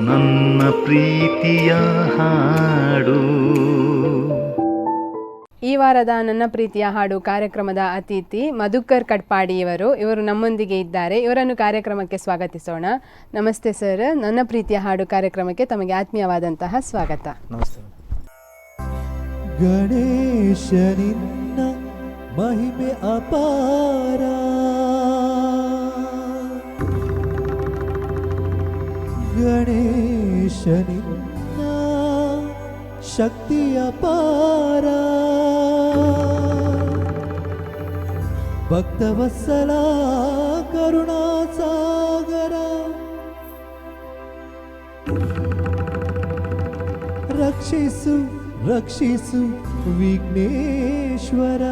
ನನ್ನ ಪ್ರೀತಿಯ ಹಾಡು. ಈ ವಾರದ ನನ್ನ ಪ್ರೀತಿಯ ಹಾಡು ಕಾರ್ಯಕ್ರಮದ ಅತಿಥಿ ಮಧುಕರ್ ಕಟ್ಪಾಡಿಯವರು. ಇವರು ನಮ್ಮೊಂದಿಗೆ ಇದ್ದಾರೆ. ಇವರನ್ನು ಕಾರ್ಯಕ್ರಮಕ್ಕೆ ಸ್ವಾಗತಿಸೋಣ. ನಮಸ್ತೆ ಸರ್, ನನ್ನ ಪ್ರೀತಿಯ ಹಾಡು ಕಾರ್ಯಕ್ರಮಕ್ಕೆ ತಮಗೆ ಆತ್ಮೀಯವಾದಂತಹ ಸ್ವಾಗತ. ನಮಸ್ತೆ. ಗಣೇಶನಿನ್ನ ಮಹಿಮೆ ಅಪಾರ, ಗಣೇಶನಿನ್ನ ಶಕ್ತಿ ಅಪಾರ, ಭಕ್ತವತ್ಸಲ ಕರುಣಾಸಾಗರ, ರಕ್ಷಿಸು ರಕ್ಷಿಸು ವಿಘ್ನೇಶ್ವರ.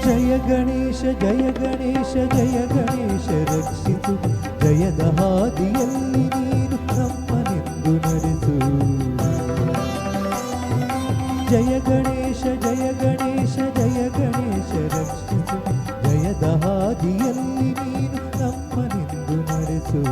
ಜಯ ಗಣೇಶ ಜಯ ಗಣೇಶ ಜಯ ಗಣೇಶ ರಕ್ಷಿಸು, ಜಯದ ಹಾದಿಯಲ್ಲಿ ನೀನು ನಮ್ಮನೆಂದು ನಡೆಸು. ಜಯ ಗಣೇಶ ಜಯ ಗಣೇಶ ಜಯ ಗಣೇಶ ರಕ್ಷಿಸು, ಜಯದ ಹಾದಿಯಲ್ಲಿ ನೀನು ನಮ್ಮನೆಂದು ನಡೆಸು.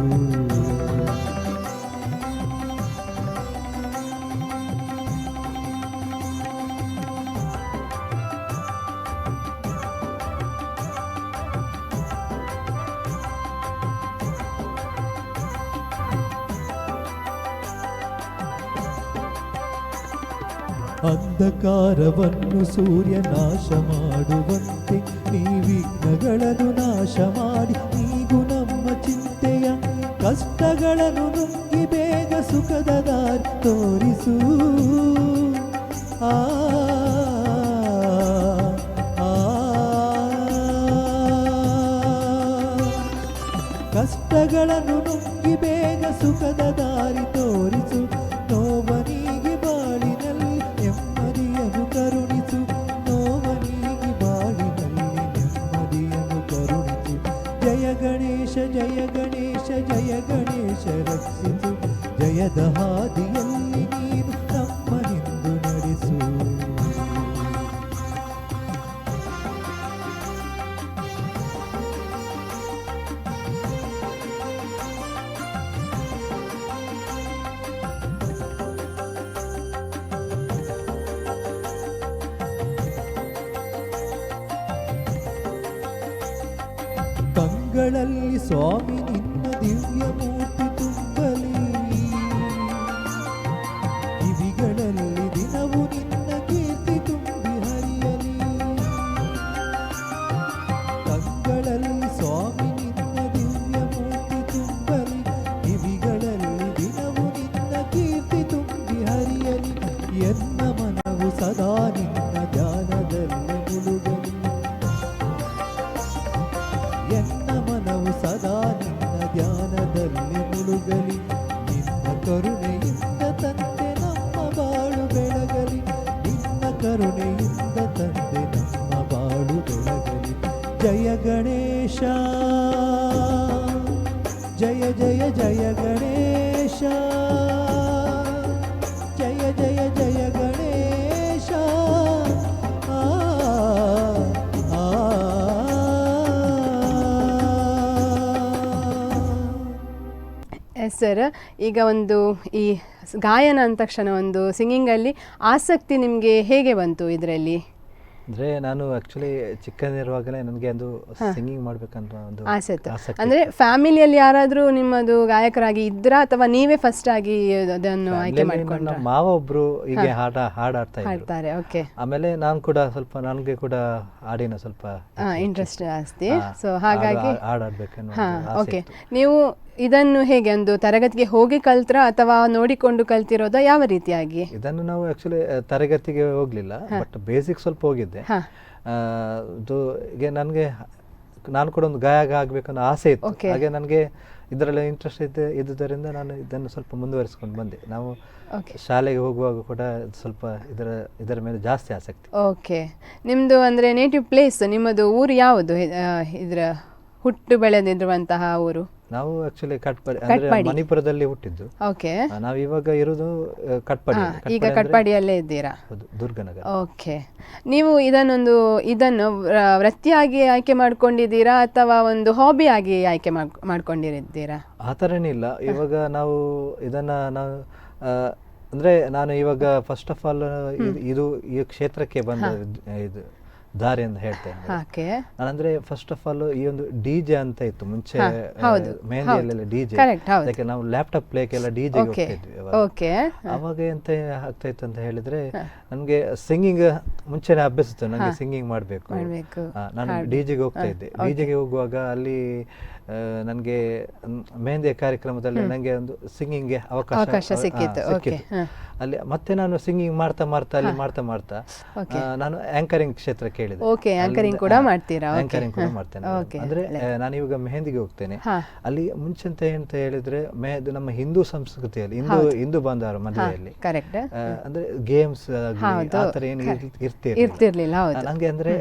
ಅಂಧಕಾರವನ್ನು ಸೂರ್ಯ ನಾಶ ಮಾಡುವಂತೆ ನೀ ವಿಘ್ನಗಳನ್ನು ನಾಶ ಮಾಡಿ ನೀಗು ನಮ್ಮ ಚಿಂತೆಯ ಕಷ್ಟಗಳನ್ನು ನುಂಗಿ ಬೇಗ ಸುಖದ ದಾರಿ ತೋರಿಸು. ಆ ಕಷ್ಟಗಳನ್ನು ನುಂಗಿ ಬೇಗ ಸುಖದ ದಾರಿ ತೋರಿಸು. ನೋವನಿಗೆ ಬಾಳಿನಲ್ಲಿ ನೆಮ್ಮದಿಯನ್ನು ಕರುಣಿಸು, ನೋವನಿಗೆ ಬಾಳಿನಲ್ಲಿ ನೆಮ್ಮದಿಯನ್ನು ಕರುಣಿಸು. ಜಯ ಗಣೇಶ ಜಯ ಗಣೇಶ ಜಯ ಗಣೇಶ ರಕ್ಷಿಸು, ಜಯದ ಹಾದಿಯಲ್ಲಿ ನೀನು ನಮ್ಮನೆಂದು ನಡೆಸು. ಕಂಗಳಲ್ಲಿ ಸ್ವಾಮಿ ನಿನ್ನ ದಿವ್ಯ ಮೂರ್ತಿ ತುಂಬಲಿ, ಕಿವಿಗಳಲ್ಲಿ ದಿನವೂ ನಿನ್ನ ಕೀರ್ತಿ ತುಂಬಿ ಹರಿಯಲಿ. ಕಂಗಳಲ್ಲಿ ಸ್ವಾಮಿ ನಿನ್ನ ದಿವ್ಯ ಮೂರ್ತಿ ತುಂಬಲಿ, ಕಿವಿಗಳಲ್ಲಿ ದಿನವೂ ನಿನ್ನ ಕೀರ್ತಿ ತುಂಬಿ ಹರಿಯಲಿ. ಎನ್ನ ಮನವು ಸದಾ ನಿನ್ನ ಧ್ಯಾನದಲ್ಲಿ ಮುಳುಗಲಿ, ಎನ್ನ ಮನವು ಸದಾ ನಿನ್ನ ಧ್ಯಾನದಲ್ಲಿ ಮುಳುಗಲಿ. ನಿನ್ನ ಕರುಣೆಯಿಂದ ತಂದೆ ನಮ್ಮ ಬಾಳು ಬೆಳಗಲಿ, ನಿನ್ನ ಕರುಣೆಯಿಂದ ತಂದೆ ನಮ್ಮ ಬಾಳು ಬೆಳಗಲಿ. ಜಯ ಗಣೇಶ ಜಯ ಜಯ ಜಯ ಗಣೇಶ, ಜಯ ಜಯ ಜಯ ಗಣೇಶ. ಎಸ್ ಸರ್, ಈಗ ಒಂದು ಈ ಗಾಯನ ಅಂದ ತಕ್ಷಣ ಒಂದು ಸಿಂಗಿಂಗಲ್ಲಿ ಆಸಕ್ತಿ ನಿಮಗೆ ಹೇಗೆ ಬಂತು? ಇದರಲ್ಲಿ ಅಂದರೆ ನಾನು ಆ್ಯಕ್ಚುಲಿ ಚಿಕ್ಕದಿರುವಾಗಲೇ ನನಗೆ ಒಂದು ಸಿಂಗಿಂಗ್ ಮಾಡಬೇಕಂತ ಒಂದು ಆಸಕ್ತಿ. ಅಂದರೆ ಫ್ಯಾಮಿಲಿಯಲ್ಲಿ ಯಾರಾದರೂ ನಿಮ್ಮದು ಗಾಯಕರಾಗಿ ಇದ್ರಾ ಅಥವಾ ನೀವೇ ಫಸ್ಟ್ ಆಗಿ ಅದನ್ನು ಆಯ್ಕೆ ಮಾಡಿಕೊಂಡ್ರಾ? ನಮ್ಮ ಮಾವ ಒಬ್ಬರು ಹೀಗೆ ಹಾಡ್ತಾ ಹಾಡ್ತಾರೆ. ಓಕೆ. ಆಮೇಲೆ ನಾನು ಕೂಡ ಸ್ವಲ್ಪ ನನಗೆ ಕೂಡ ಹಾಡಿನ ಸ್ವಲ್ಪ ಇಂಟ್ರೆಸ್ಟ್ ಜಾಸ್ತಿ. ಸೊ ಹಾಗಾಗಿ ಹಾಡಾಡ್ಬೇಕನ್ನೋ ಓಕೆ. ನೀವು ಇದನ್ನು ಹೇಗೆ ಒಂದು ತರಗತಿಗೆ ಹೋಗಿ ಕಲ್ತ್ರಾ ಅಥವಾ ನೋಡಿಕೊಂಡು ಕಲ್ತಿರೋದಾ, ಯಾವ ರೀತಿಯಾಗಿ? ಇದನ್ನು ನಾವು ಆ್ಯಕ್ಚುಲಿ ತರಗತಿಗೆ ಹೋಗಲಿಲ್ಲ, ಬಟ್ ಬೇಸಿಕ್ ಸ್ವಲ್ಪ ಹೋಗಿದ್ದೆ. ಇದು ಈಗ ನನಗೆ ನಾನು ಕೂಡ ಒಂದು ಗಾಯಕ ಆಗಬೇಕನ್ನೋ ಆಸೆ ಇತ್ತು. ಹಾಗೆ ನನಗೆ ಇದರಲ್ಲಿ ಇಂಟ್ರೆಸ್ಟ್ ಇದ್ದುದರಿಂದ ನಾನು ಇದನ್ನು ಸ್ವಲ್ಪ ಮುಂದುವರಿಸ್ಕೊಂಡು ಬಂದೆ. ನಾವು ಶಾಲೆಗೆ ಹೋಗುವಾಗ ಕೂಡ ಸ್ವಲ್ಪ ಇದರ ಮೇಲೆ ಜಾಸ್ತಿ ಆಸಕ್ತಿ. ಓಕೆ. ನಿಮ್ಮದು ಅಂದರೆ ನೇಟಿವ್ ಪ್ಲೇಸ್, ನಿಮ್ಮದು ಊರು ಯಾವುದು? ಇದರ ಹುಟ್ಟು ಬೆಳೆದಿರುವಂತಹ ಊರು? ನಾವು ಆಕ್ಚುಲಿ ಕಟ್ಪಾಡಿ ಅಂದ್ರೆ ಮಣಿಪುರದಲ್ಲಿ ಹುಟ್ಟಿದ್ದು. ಓಕೆ. ನಾವು ಇವಾಗ ಇರೋದು ಕಟ್ಪಾಡಿ. ಈಗ ಕಟ್ಪಾಡಿಯಲ್ಲೇ ಇದ್ದೀರಾ? ಹೌದು, ದುರ್ಗನಗರ. ಓಕೆ. ನೀವು ಇದನ್ನು ವೃತ್ತಿಯಾಗಿ ಆಯ್ಕೆ ಮಾಡ್ಕೊಂಡಿದ್ದೀರಾ ಅಥವಾ ಒಂದು ಹಾಬಿ ಆಗಿ ಆಯ್ಕೆ ಮಾಡ್ಕೊಂಡಿದ್ದೀರಾ? ಆ ಥರನೇ ಇಲ್ಲ. ಇವಾಗ ನಾವು ಇದನ್ನ ನಾವು ಅಂದ್ರೆ ನಾನು ಇವಾಗ ಫಸ್ಟ್ ಆಫ್ ಆಲ್ ಇದು ಈ ಕ್ಷೇತ್ರಕ್ಕೆ ಬಂದ ಇದು ದಾರಿ ಅಂತ ಹೇಳ್ತೇನೆ. ನಾನಂದ್ರೆ ಫಸ್ಟ್ ಆಫ್ ಆಲ್ ಈ ಒಂದು ಡಿಜೆ ಅಂತ ಇತ್ತು ಮುಂಚೆ, ಮೆಹಂದಿಯಲ್ಲೆಲ್ಲ ಡಿಜೆ, ಅದಕ್ಕೆ ನಾವು ಲ್ಯಾಪ್ಟಾಪ್ ಪ್ಲೇಗೆಲ್ಲ ಡಿಜೆ ಹೋಗ್ತಿದ್ವಿ. ಅವಾಗ ಎಂತ ಆಗ್ತಾ ಇತ್ತು ಅಂತ ಹೇಳಿದ್ರೆ, ನನ್ಗೆ ಸಿಂಗಿಂಗ್ ಮುಂಚೆನೆ ಅಭ್ಯಾಸ ಇತ್ತು, ನನಗೆ ಸಿಂಗಿಂಗ್ ಮಾಡ್ಬೇಕು. ನಾನು ಡಿಜೆಗೆ ಹೋಗ್ತಾ ಇದ್ದೆ. ಡಿಜೆಗೆ ಹೋಗುವಾಗ ಅಲ್ಲಿ ನನಗೆ ಮೆಹಂದಿಯ ಕಾರ್ಯಕ್ರಮದಲ್ಲಿ ನನಗೆ ಒಂದು ಸಿಂಗಿಂಗ್ಗೆ ಅವಕಾಶ ಸಿಕ್ಕಿತ್ತು. ಅಲ್ಲಿ ಮತ್ತೆ ನಾನು ಸಿಂಗಿಂಗ್ ಮಾಡ್ತಾ ಅಲ್ಲಿ ಮಾಡ್ತಾ ನಾನು ಆಂಕರಿಂಗ್ ಕ್ಷೇತ್ರ ಕೇಳಿದೆ. ಆಂಕರಿಂಗ್ ಕೂಡ ಮಾಡ್ತೀರಾ? ಆಂಕರಿಂಗ್ ಕೂಡ ಮಾಡ್ತೇನೆ. ಅಂದ್ರೆ ನಾನು ಇವಾಗ ಮೆಹಂದಿಗೆ ಹೋಗ್ತೇನೆ. ಅಲ್ಲಿ ಮುಂಚೆಂತ ಅಂತ ಹೇಳಿದ್ರೆ ನಮ್ಮ ಹಿಂದೂ ಸಂಸ್ಕೃತಿಯಲ್ಲಿ ಹಿಂದೂ ಬಾಂಧವರ ಮದುವೆಯಲ್ಲಿ ಅಂದ್ರೆ ಗೇಮ್ಸ್ ಆ ತರ ಏನು ಇರ್ತಿರ್ಲಿಲ್ಲ. ನಂಗೆ ಅಂದ್ರೆ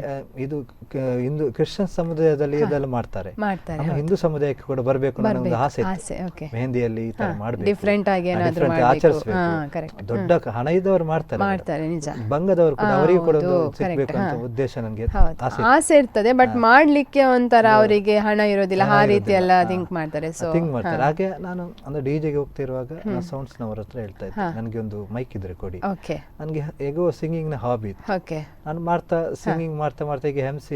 ಇದು ಹಿಂದೂ ಕ್ರಿಶ್ಚಿಯನ್ ಸಮುದಾಯದಲ್ಲಿ ಇದೆಲ್ಲ ಮಾಡ್ತಾರೆ. ನಮ್ಮ ಹಿಂದೂ ಸಮುದಾಯಕ್ಕೆ ಕೂಡ ಬರಬೇಕು ಅನ್ನೋ ಒಂದು ಆಸೆ ಇತ್ತು. ಮೆಹಂದಿಯಲ್ಲಿ ಈ ತರ ಮಾಡಬೇಕು, ಡಿಫರೆಂಟ್ ಆಚರಿಸಬೇಕು. ದೊಡ್ಡ ಹಣ ಇದ್ದವರು ಮಾಡ್ತಾರೆ, ಬಂಗದವರು ಕೂಡ ಅವರಿಗೂ ಕೂಡ ಸಿಗಬೇಕು ಅಂತ ಉದ್ದೇಶ ನನಗೆ ಆಸೆ ಇರ್ತದೆ. ಬಟ್ ಮಾಡ್ಲಿಕ್ಕೆ ಒಂಥರ ಅವರಿಗೆ ಹಣ ಇರೋದಿಲ್ಲ, ಆ ರೀತಿ ಎಲ್ಲ ಥಿಂಕ್ ಮಾಡ್ತಾರೆ. ಹಾಗೆ ನಾನು ಅಂದ್ರೆ ಡಿಜೆಗೆ ಹೋಗ್ತಿರುವಾಗ ಸೌಂಡ್ಸ್ ನವರ ಹತ್ರ ಹೇಳ್ತಾ ಇದ್ದೆ, ನನಗೆ ಒಂದು ಮೈಕ್ ಇದ್ರೆ ಕೊಡಿ. ನನಗೆ ಹೇಗೋ ಸಿಂಗಿಂಗ್ ನ ಹಾಬಿ ಇತ್ತು. ನಾನು ಸಿಂಗಿಂಗ್ ಮಾಡ್ತಾ ಈಗ MC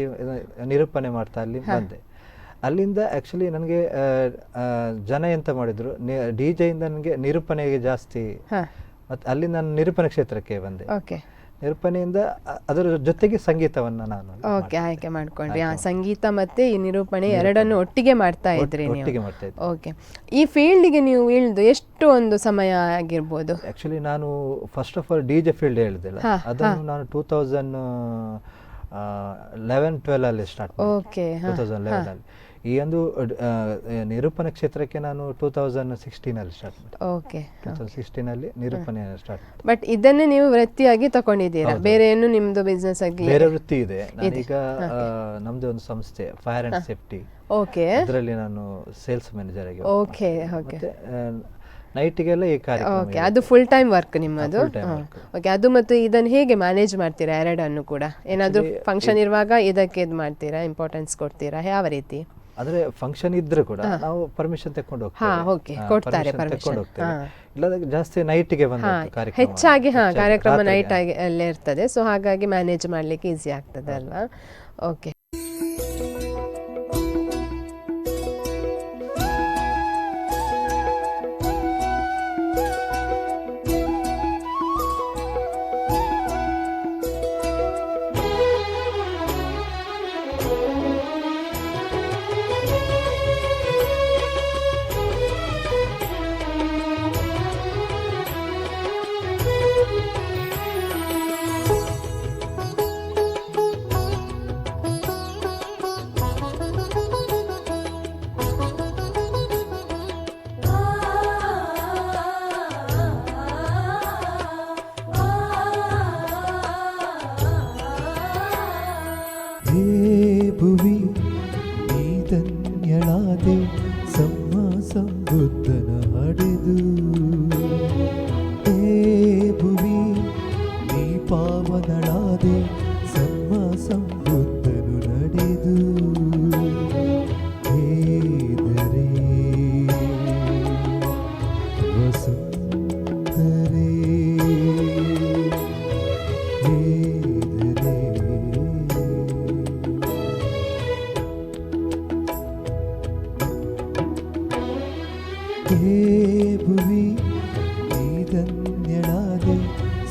ನಿರೂಪಣೆ ಮಾಡ್ತಾ ಅಲ್ಲಿ ಬಂದೆ. ಅಲ್ಲಿಂದ ಆಕ್ಚುಲಿ ನನಗೆ ಜನ ಎಂತ ಮಾಡಿದ್ರು, ಡಿಜೆ ಇಂದ ನನಗೆ ನಿರೂಪಣೆಗೆ ಜಾಸ್ತಿ, ಮತ್ತೆ ಅಲ್ಲಿ ನಾನು ನಿರೂಪಣೆ ಕ್ಷೇತ್ರಕ್ಕೆ ಬಂದೆ. ನಿರೂಪಣೆಯಿಂದ ಅದರ ಜೊತೆಗೆ ಸಂಗೀತವನ್ನ ನಾನು ಆಯ್ಕೆ ಮಾಡ್ಕೊಂಡ್ರಿ. ಸಂಗೀತ ಮತ್ತೆ ಈ ನಿರೂಪಣೆ ಎರಡನ್ನು ಒಟ್ಟಿಗೆ ಮಾಡ್ತಾ ಇದ್ರಿ ನೀವು? ಓಕೆ. ಈ ಫೀಲ್ಡ್ಗೆ ನೀವು ಇಳಿದು ಎಷ್ಟು ಒಂದು ಸಮಯ ಆಗಿರ್ಬೋದು? ಆಕ್ಚುಲಿ ನಾನು first of all DJ field ಹೇಳಿದೆಲ್ಲ, ಅದನ್ನು ನಾನು 2011-12 ಅಲ್ಲಿ ಸ್ಟಾರ್ಟ್ ಮಾಡಿದೆ. 2011 ಅಲ್ಲಿ ಈ ಒಂದು ನಿರೂಪಣೆ ಕ್ಷೇತ್ರಕ್ಕೆ ನಾನು 2016 ಅಲ್ಲಿ ಸ್ಟಾರ್ಟ್ ಮಾಡಿದೆ. 2016 ಅಲ್ಲಿ ನಿರೂಪಣೆ ಸ್ಟಾರ್ಟ್. ಬಟ್ ಇದನ್ನೇ ನೀವು ವೃತ್ತಿಯಾಗಿ ತಗೊಂಡಿದ್ದೀರಾ? ಬೇರೆ ಏನು ನಿಮ್ದು ಬಿಸ್ನೆಸ್ ಆಗಿ? ಬೇರೆ ವೃತ್ತಿ ಇದೆ. ನಾನೀಗ ನಮ್ದು ಒಂದು ಸಂಸ್ಥೆ ಫೈರ್ ಅಂಡ್ ಸೇಫ್ಟಿ, ಅದರಲ್ಲಿ ನಾನು ಸೇಲ್ಸ್ ಮ್ಯಾನೇಜರ್ ಆಗಿ. ನೈಟಿಗೆಲ್ಲ ಈ ಕಾರ್ಯಕ್ರಮ. ಅದು ಫುಲ್ ಟೈಮ್ ವರ್ಕ್ ನಿಮ್ಮದು? ಅದು ಮತ್ತು ಇದನ್ನು ಹೇಗೆ ಮ್ಯಾನೇಜ್ ಮಾಡ್ತೀರಾ ಎರಡನ್ನು ಕೂಡ? ಏನಾದರೂ ಫಂಕ್ಷನ್ ಇರುವಾಗ ಇದಕ್ಕೆ ಇದು ಮಾಡ್ತೀರಾ, ಇಂಪಾರ್ಟೆನ್ಸ್ ಕೊಡ್ತೀರಾ, ಯಾವ ರೀತಿ? ಅಂದ್ರೆ ಫಂಕ್ಷನ್ ಇದ್ರೆ ಕೂಡ ನಾವು ಪರ್ಮಿಷನ್ ತಕೊಂಡು ಹೋಗ್ತೇವೆ. ಇಲ್ಲ ಜಾಸ್ತಿ ನೈಟ್ಗೆ ಬಂದ ಕಾರ್ಯಕ್ರಮ, ಹೆಚ್ಚಾಗಿ ಕಾರ್ಯಕ್ರಮ ನೈಟ್ ಆಗಿ ಅಲ್ಲೇ ಇರ್ತದೆ. ಸೊ ಹಾಗಾಗಿ ಮ್ಯಾನೇಜ್ ಮಾಡ್ಲಿಕ್ಕೆ ಈಸಿ ಆಗ್ತದೆ ಅಲ್ವಾ? ಓಕೆ. ಭುವಿ ನೀ ಧನ್ಯಳಾದೆ ಸಮ್ಮ ಸಂಬುದ್ಧನ ಹಡೆದು. ಹೇ ಭುವಿ ನೀ ಪಾವನಳಾದೆ ಸಮ್ಮ ಸಂಬುದ್ಧನು ನಡೆದು. ಹೇದರೆ ವಸುಂಧರೆ ಭುವಿ ನೀ ಧನ್ಯಳಾದೆ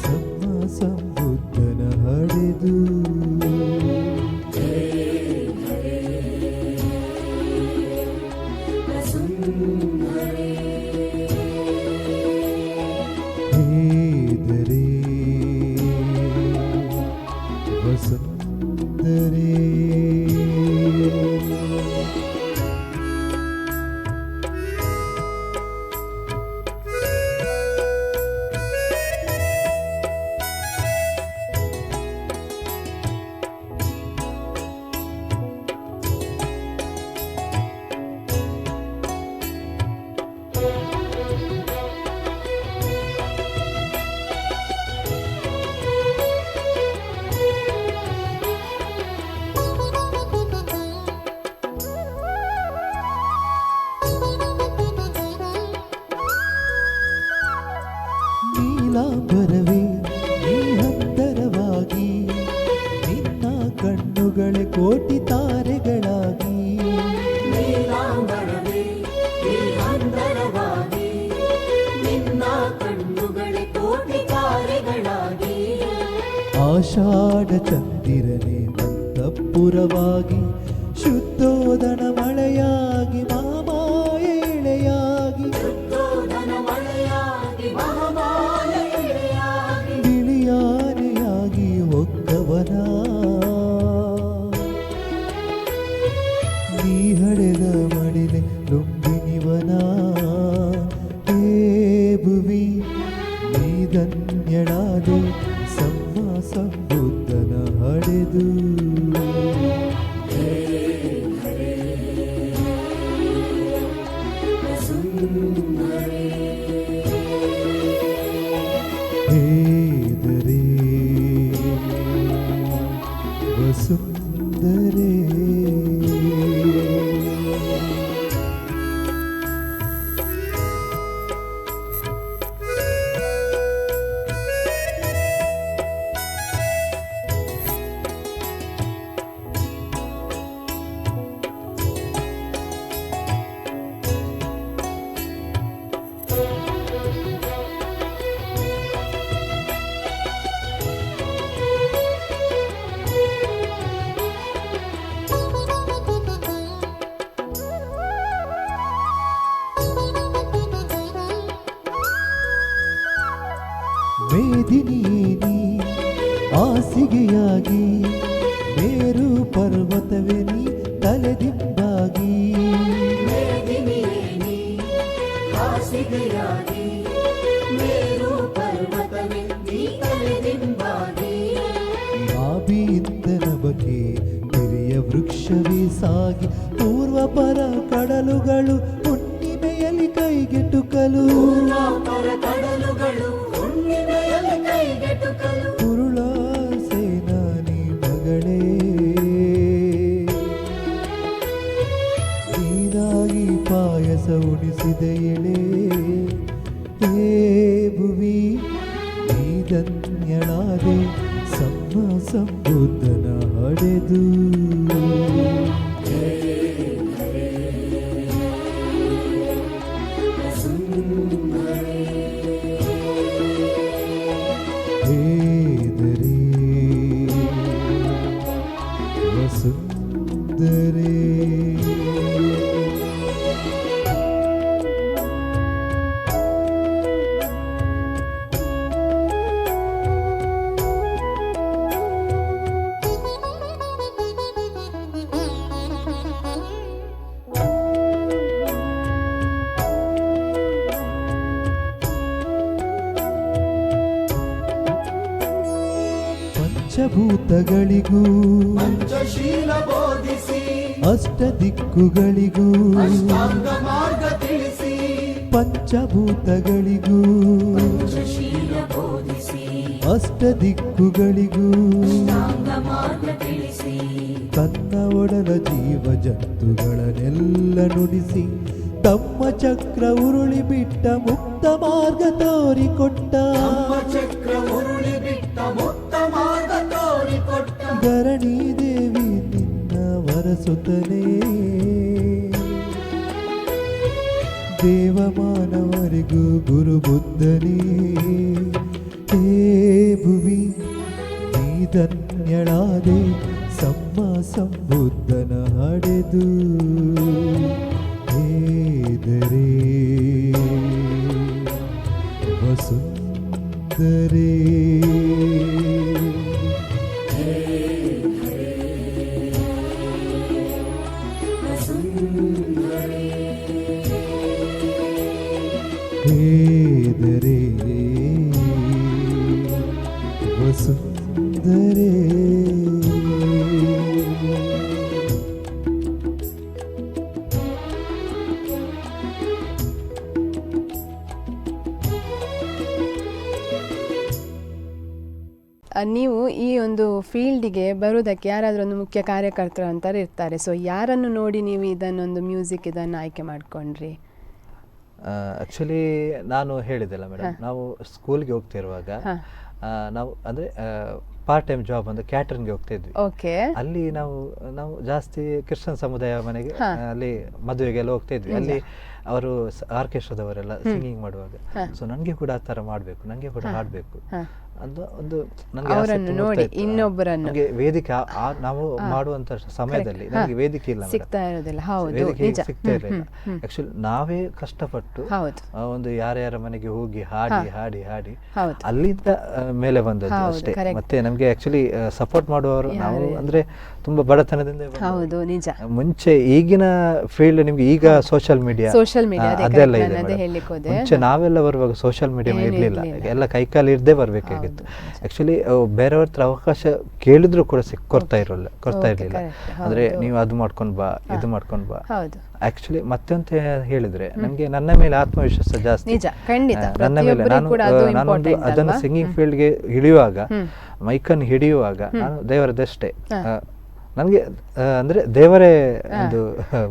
ಸಮ್ಮ ಸಂಬುದ್ಧನ ಹಡೆದು. ಹೇದರೆ ವಸುಂಧರೆ ನೀಲಾಂಬರವೇ ನೀ ಹಂದರವಾಗಿ ನಿನ್ನ ಕಣ್ಣುಗಳೇ ಕೋಟಿ ತಾರೆಗಳಾಗಿ ನೀಲಾಂಬರವೇ ನೀ ಹಂದರವಾಗಿ ನಿನ್ನ ಕಣ್ಣುಗಳೇ ಕೋಟಿ ತಾರೆಗಳಾಗಿ ಆಷಾಢ ಚಂದಿರನೆ ಮಂದಪುರವಾಗಿ ಶುದ್ಧೋದನ ಮಳೆಯಾಗಿ ಮಹಾಮಾಯ ಎಳೆಯಾಗಿ ಶುದ್ಧೋದನ ಮಳೆಯಾಗಿ ಮಹಾಮಾಯ ಎಳೆಯಾಗಿ ಬಿಳಿಯಾನೆಯಾಗಿ ಒಕ್ಕವನ ನೀ ಹಡೆದ ಮಡಿಲೆ ಲುಂಬಿನಿವನ ಹೇ ಭುವಿ ನೀ ಧನ್ಯಳಾದೆ ಸಮ್ಮ ಸಂಬುದ್ಧನ ಹಡೆದು ಹೇದರೆ ವಸುಂಧರೆ ಮೇದಿನಿಯೇ ನೀ ಆಸಿಗೆಯಾಗಿ ಮೇರು ಪರ್ವತವೇ ನೀ ತಲೆದಿಂಬಾಗಿ ಮೇದಿನಿಯೇ ನೀ ಹಾಸಿಗೆಯಾಗಿ ಮೇರು ಪರ್ವತವೇ ನೀ ತಲೆದಿಂಬಾಗಿ ನಾಭಿಯಿಂದನ ಬಗೆ ಹಿರಿಯ ವೃಕ್ಷವೇ ಸಾಗಿ ಪೂರ್ವ ಪರ ಕಡಲುಗಳು ಹುಣ್ಣಿಮೆಯಲ್ಲಿ ಕೈಗೆಟುಕಲು ಪರ ಕಡಲುಗಳು ಹುಣ್ಣಿಮೆಯಲ್ಲಿ ಕೈಗೆಟುಕಲು ಉರುಳ ಸೇನಾನಿ ಮಗಳೇ ನೀನಾಗಿ ಪಾಯಸ ಉಣಿಸಿದ ಎಳೆ ಹೇ ಭುವಿ ನೀ ಧನ್ಯಳಾದೆ ಸಮ್ಮ ಸಂಬುದ್ಧನ ಹಡೆದು ಹೇದರೆ ವಸುಂಧರೆ ಪಂಚಭೂತಗಳಿಗೂ ಪಂಚಶೀಲ ಬೋಧಿಸಿ ಅಷ್ಟ ದಿಕ್ಕುಗಳಿಗೂ ಅಷ್ಟಾಂಗ ಮಾರ್ಗ ತಿಳಿಸಿ ಪಂಚಭೂತಗಳಿಗೂ ಪಂಚಶೀಲ ಬೋಧಿಸಿ ಅಷ್ಟ ದಿಕ್ಕುಗಳಿಗೂ ಅಷ್ಟಾಂಗ ಮಾರ್ಗ ತಿಳಿಸಿ ತನ್ನ ಒಡಲ ಜೀವ ಜಂತುಗಳನ್ನೆಲ್ಲ ನುಡಿಸಿ ತಮ್ಮ ಚಕ್ರ ಉರುಳಿ ಬಿಟ್ಟ ಮುಕ್ತ ಮಾರ್ಗ ತೋರಿಕೊಟ್ಟ ನಮ್ಮ ಚಕ್ರ ಉರುಳಿ ಬಿಟ್ಟ ಮುಕ್ತ ಮಾರ್ಗ ತೋರಿಕೊಟ್ಟ ಧರಣಿ ದೇವಿ ನಿನ್ನ ವರಸುತನೇ ದೇವ ಮಾನವರಿಗೂ ಗುರು ಬುದ್ಧನೇ ಹೇ ಭುವಿ ನೀ ಧನ್ಯಳಾದೆ ಸಮ್ಮ ಸಂಬುದ್ಧನ ಹಡೆದು ಹೇದರೆ ವಸುಂಧರೆ ಹೇದರೆ ವಸುಂಧರೆ ನೀವು ಈ ಒಂದು ಫೀಲ್ಡಿಗೆ ಬರುವುದಕ್ಕೆ ಯಾರಾದರೂ ಒಂದು ಮುಖ್ಯ ಕಾರ್ಯಕರ್ತರು ಅಂತಾರೆ ಇರ್ತಾರೆ. ಸೊ ಯಾರನ್ನು ನೋಡಿ ನೀವು ಇದನ್ನೊಂದು ಮ್ಯೂಸಿಕ್ ಇದನ್ನು ಆಯ್ಕೆ ಮಾಡಿಕೊಂಡ್ರಿ? ಆ್ಯಕ್ಚುಲಿ ನಾನು ಹೇಳಿದೆಲ್ಲ ಮೇಡಮ್, ನಾವು ಸ್ಕೂಲ್ಗೆ ಹೋಗ್ತಿರುವಾಗ ನಾವು ಅಂದರೆ ಪಾರ್ಟ್ ಟೈಮ್ ಜಾಬ್ ಅಂದ್ರೆ ಕ್ಯಾಟ್ರಿಂಗ್ಗೆ ಹೋಗ್ತಾ ಇದ್ವಿ. ಓಕೆ. ಅಲ್ಲಿ ನಾವು ಜಾಸ್ತಿ ಕ್ರಿಶ್ಚಿಯನ್ ಸಮುದಾಯ ಮನೆಗೆ ಅಲ್ಲಿ ಮದುವೆಗೆಲ್ಲ ಹೋಗ್ತಾ ಇದ್ವಿ. ಅಲ್ಲಿ ಅವರು ಆರ್ಕೆಸ್ಟ್ರಾದವರೆಲ್ಲ ಸಿಂಗಿಂಗ್ ಮಾಡುವಾಗ ಸೊ ನನಗೆ ಕೂಡ ಆ ಥರ ಮಾಡಬೇಕು, ನನಗೆ ಕೂಡ ಹಾಡಬೇಕು ಅದು ಒಂದು ಅವರನ್ನು ನೋಡಿ ಇನ್ನೊಬ್ಬರನ್ನು ನನಗೆ ವೇದಿಕೆ ನಾವು ಮಾಡುವಂತ ಸಮಯದಲ್ಲಿ ನನಗೆ ವೇದಿಕೆ ಇಲ್ಲ, ಸಿಗ್ತಾ ಇರೋದಿಲ್ಲ. ಹೌದು, ವೇದಿಕೆ ಸಿಗ್ತಾ ಇರಲಿಲ್ಲ. ಆಕ್ಚುಲಿ ನಾವೇ ಕಷ್ಟಪಟ್ಟು ಒಂದು ಯಾರ್ಯಾರ ಮನೆಗೆ ಹೋಗಿ ಹಾಡಿ ಹಾಡಿ ಹಾಡಿ ಅಲ್ಲಿಂದ ಮೇಲೆ ಬಂದದ್ದು ಅಷ್ಟೇ. ಮತ್ತೆ ನಮ್ಗೆ ಆಕ್ಚುಲಿ ಸಪೋರ್ಟ್ ಮಾಡುವವರು ನಾವು ಅಂದ್ರೆ ತುಂಬಾ ಬಡತನದಿಂದ ಹೌದು, ನಿಜ. ಮುಂಚೆ ಈಗಿನ ಫೀಲ್ಡ್ ನಿಮ್ಗೆ ಈಗ ಸೋಷಿಯಲ್ ಮೀಡಿಯಾ ಅದೆಲ್ಲ ಇದೆ. ಮುಂಚೆ ನಾವೆಲ್ಲ ಬರುವಾಗ ಸೋಷಿಯಲ್ ಮೀಡಿಯಾ ಇರ್ಲಿಲ್ಲ, ಎಲ್ಲ ಕೈಕಾಲು ಇರ್ದೇ ಬರ್ಬೇಕಾಗಿತ್ತು. ಆಕ್ಚುಲಿ ಬೇರೆಯವ್ರ ಹತ್ರ ಅವಕಾಶ ಕೇಳಿದ್ರು ಕೂಡ ಕೊಡ್ತಾ ಇರಲಿಲ್ಲ. ಅಂದ್ರೆ ನೀವು ಅದು ಮಾಡ್ಕೊಂಡ್ ಬಾ, ಇದು ಮಾಡ್ಕೊಂಡ್ ಬಾ. ಆಕ್ಚುಲಿ ಮತ್ತೆ ಅಂತ ಹೇಳಿದ್ರೆ ನಮ್ಗೆ ನನ್ನ ಮೇಲೆ ಆತ್ಮವಿಶ್ವಾಸ ಜಾಸ್ತಿ. ನನ್ನ ಮೇಲೆ ನಾನೊಂದು ಅದನ್ನು ಸಿಂಗಿಂಗ್ ಫೀಲ್ಡ್ಗೆ ಇಳಿಯುವಾಗ, ಮೈಕನ್ನು ಹಿಡಿಯುವಾಗ ನಾನು ದೇವರದಷ್ಟೇ, ನನಗೆ ಅಂದ್ರೆ ದೇವರೇ ಒಂದು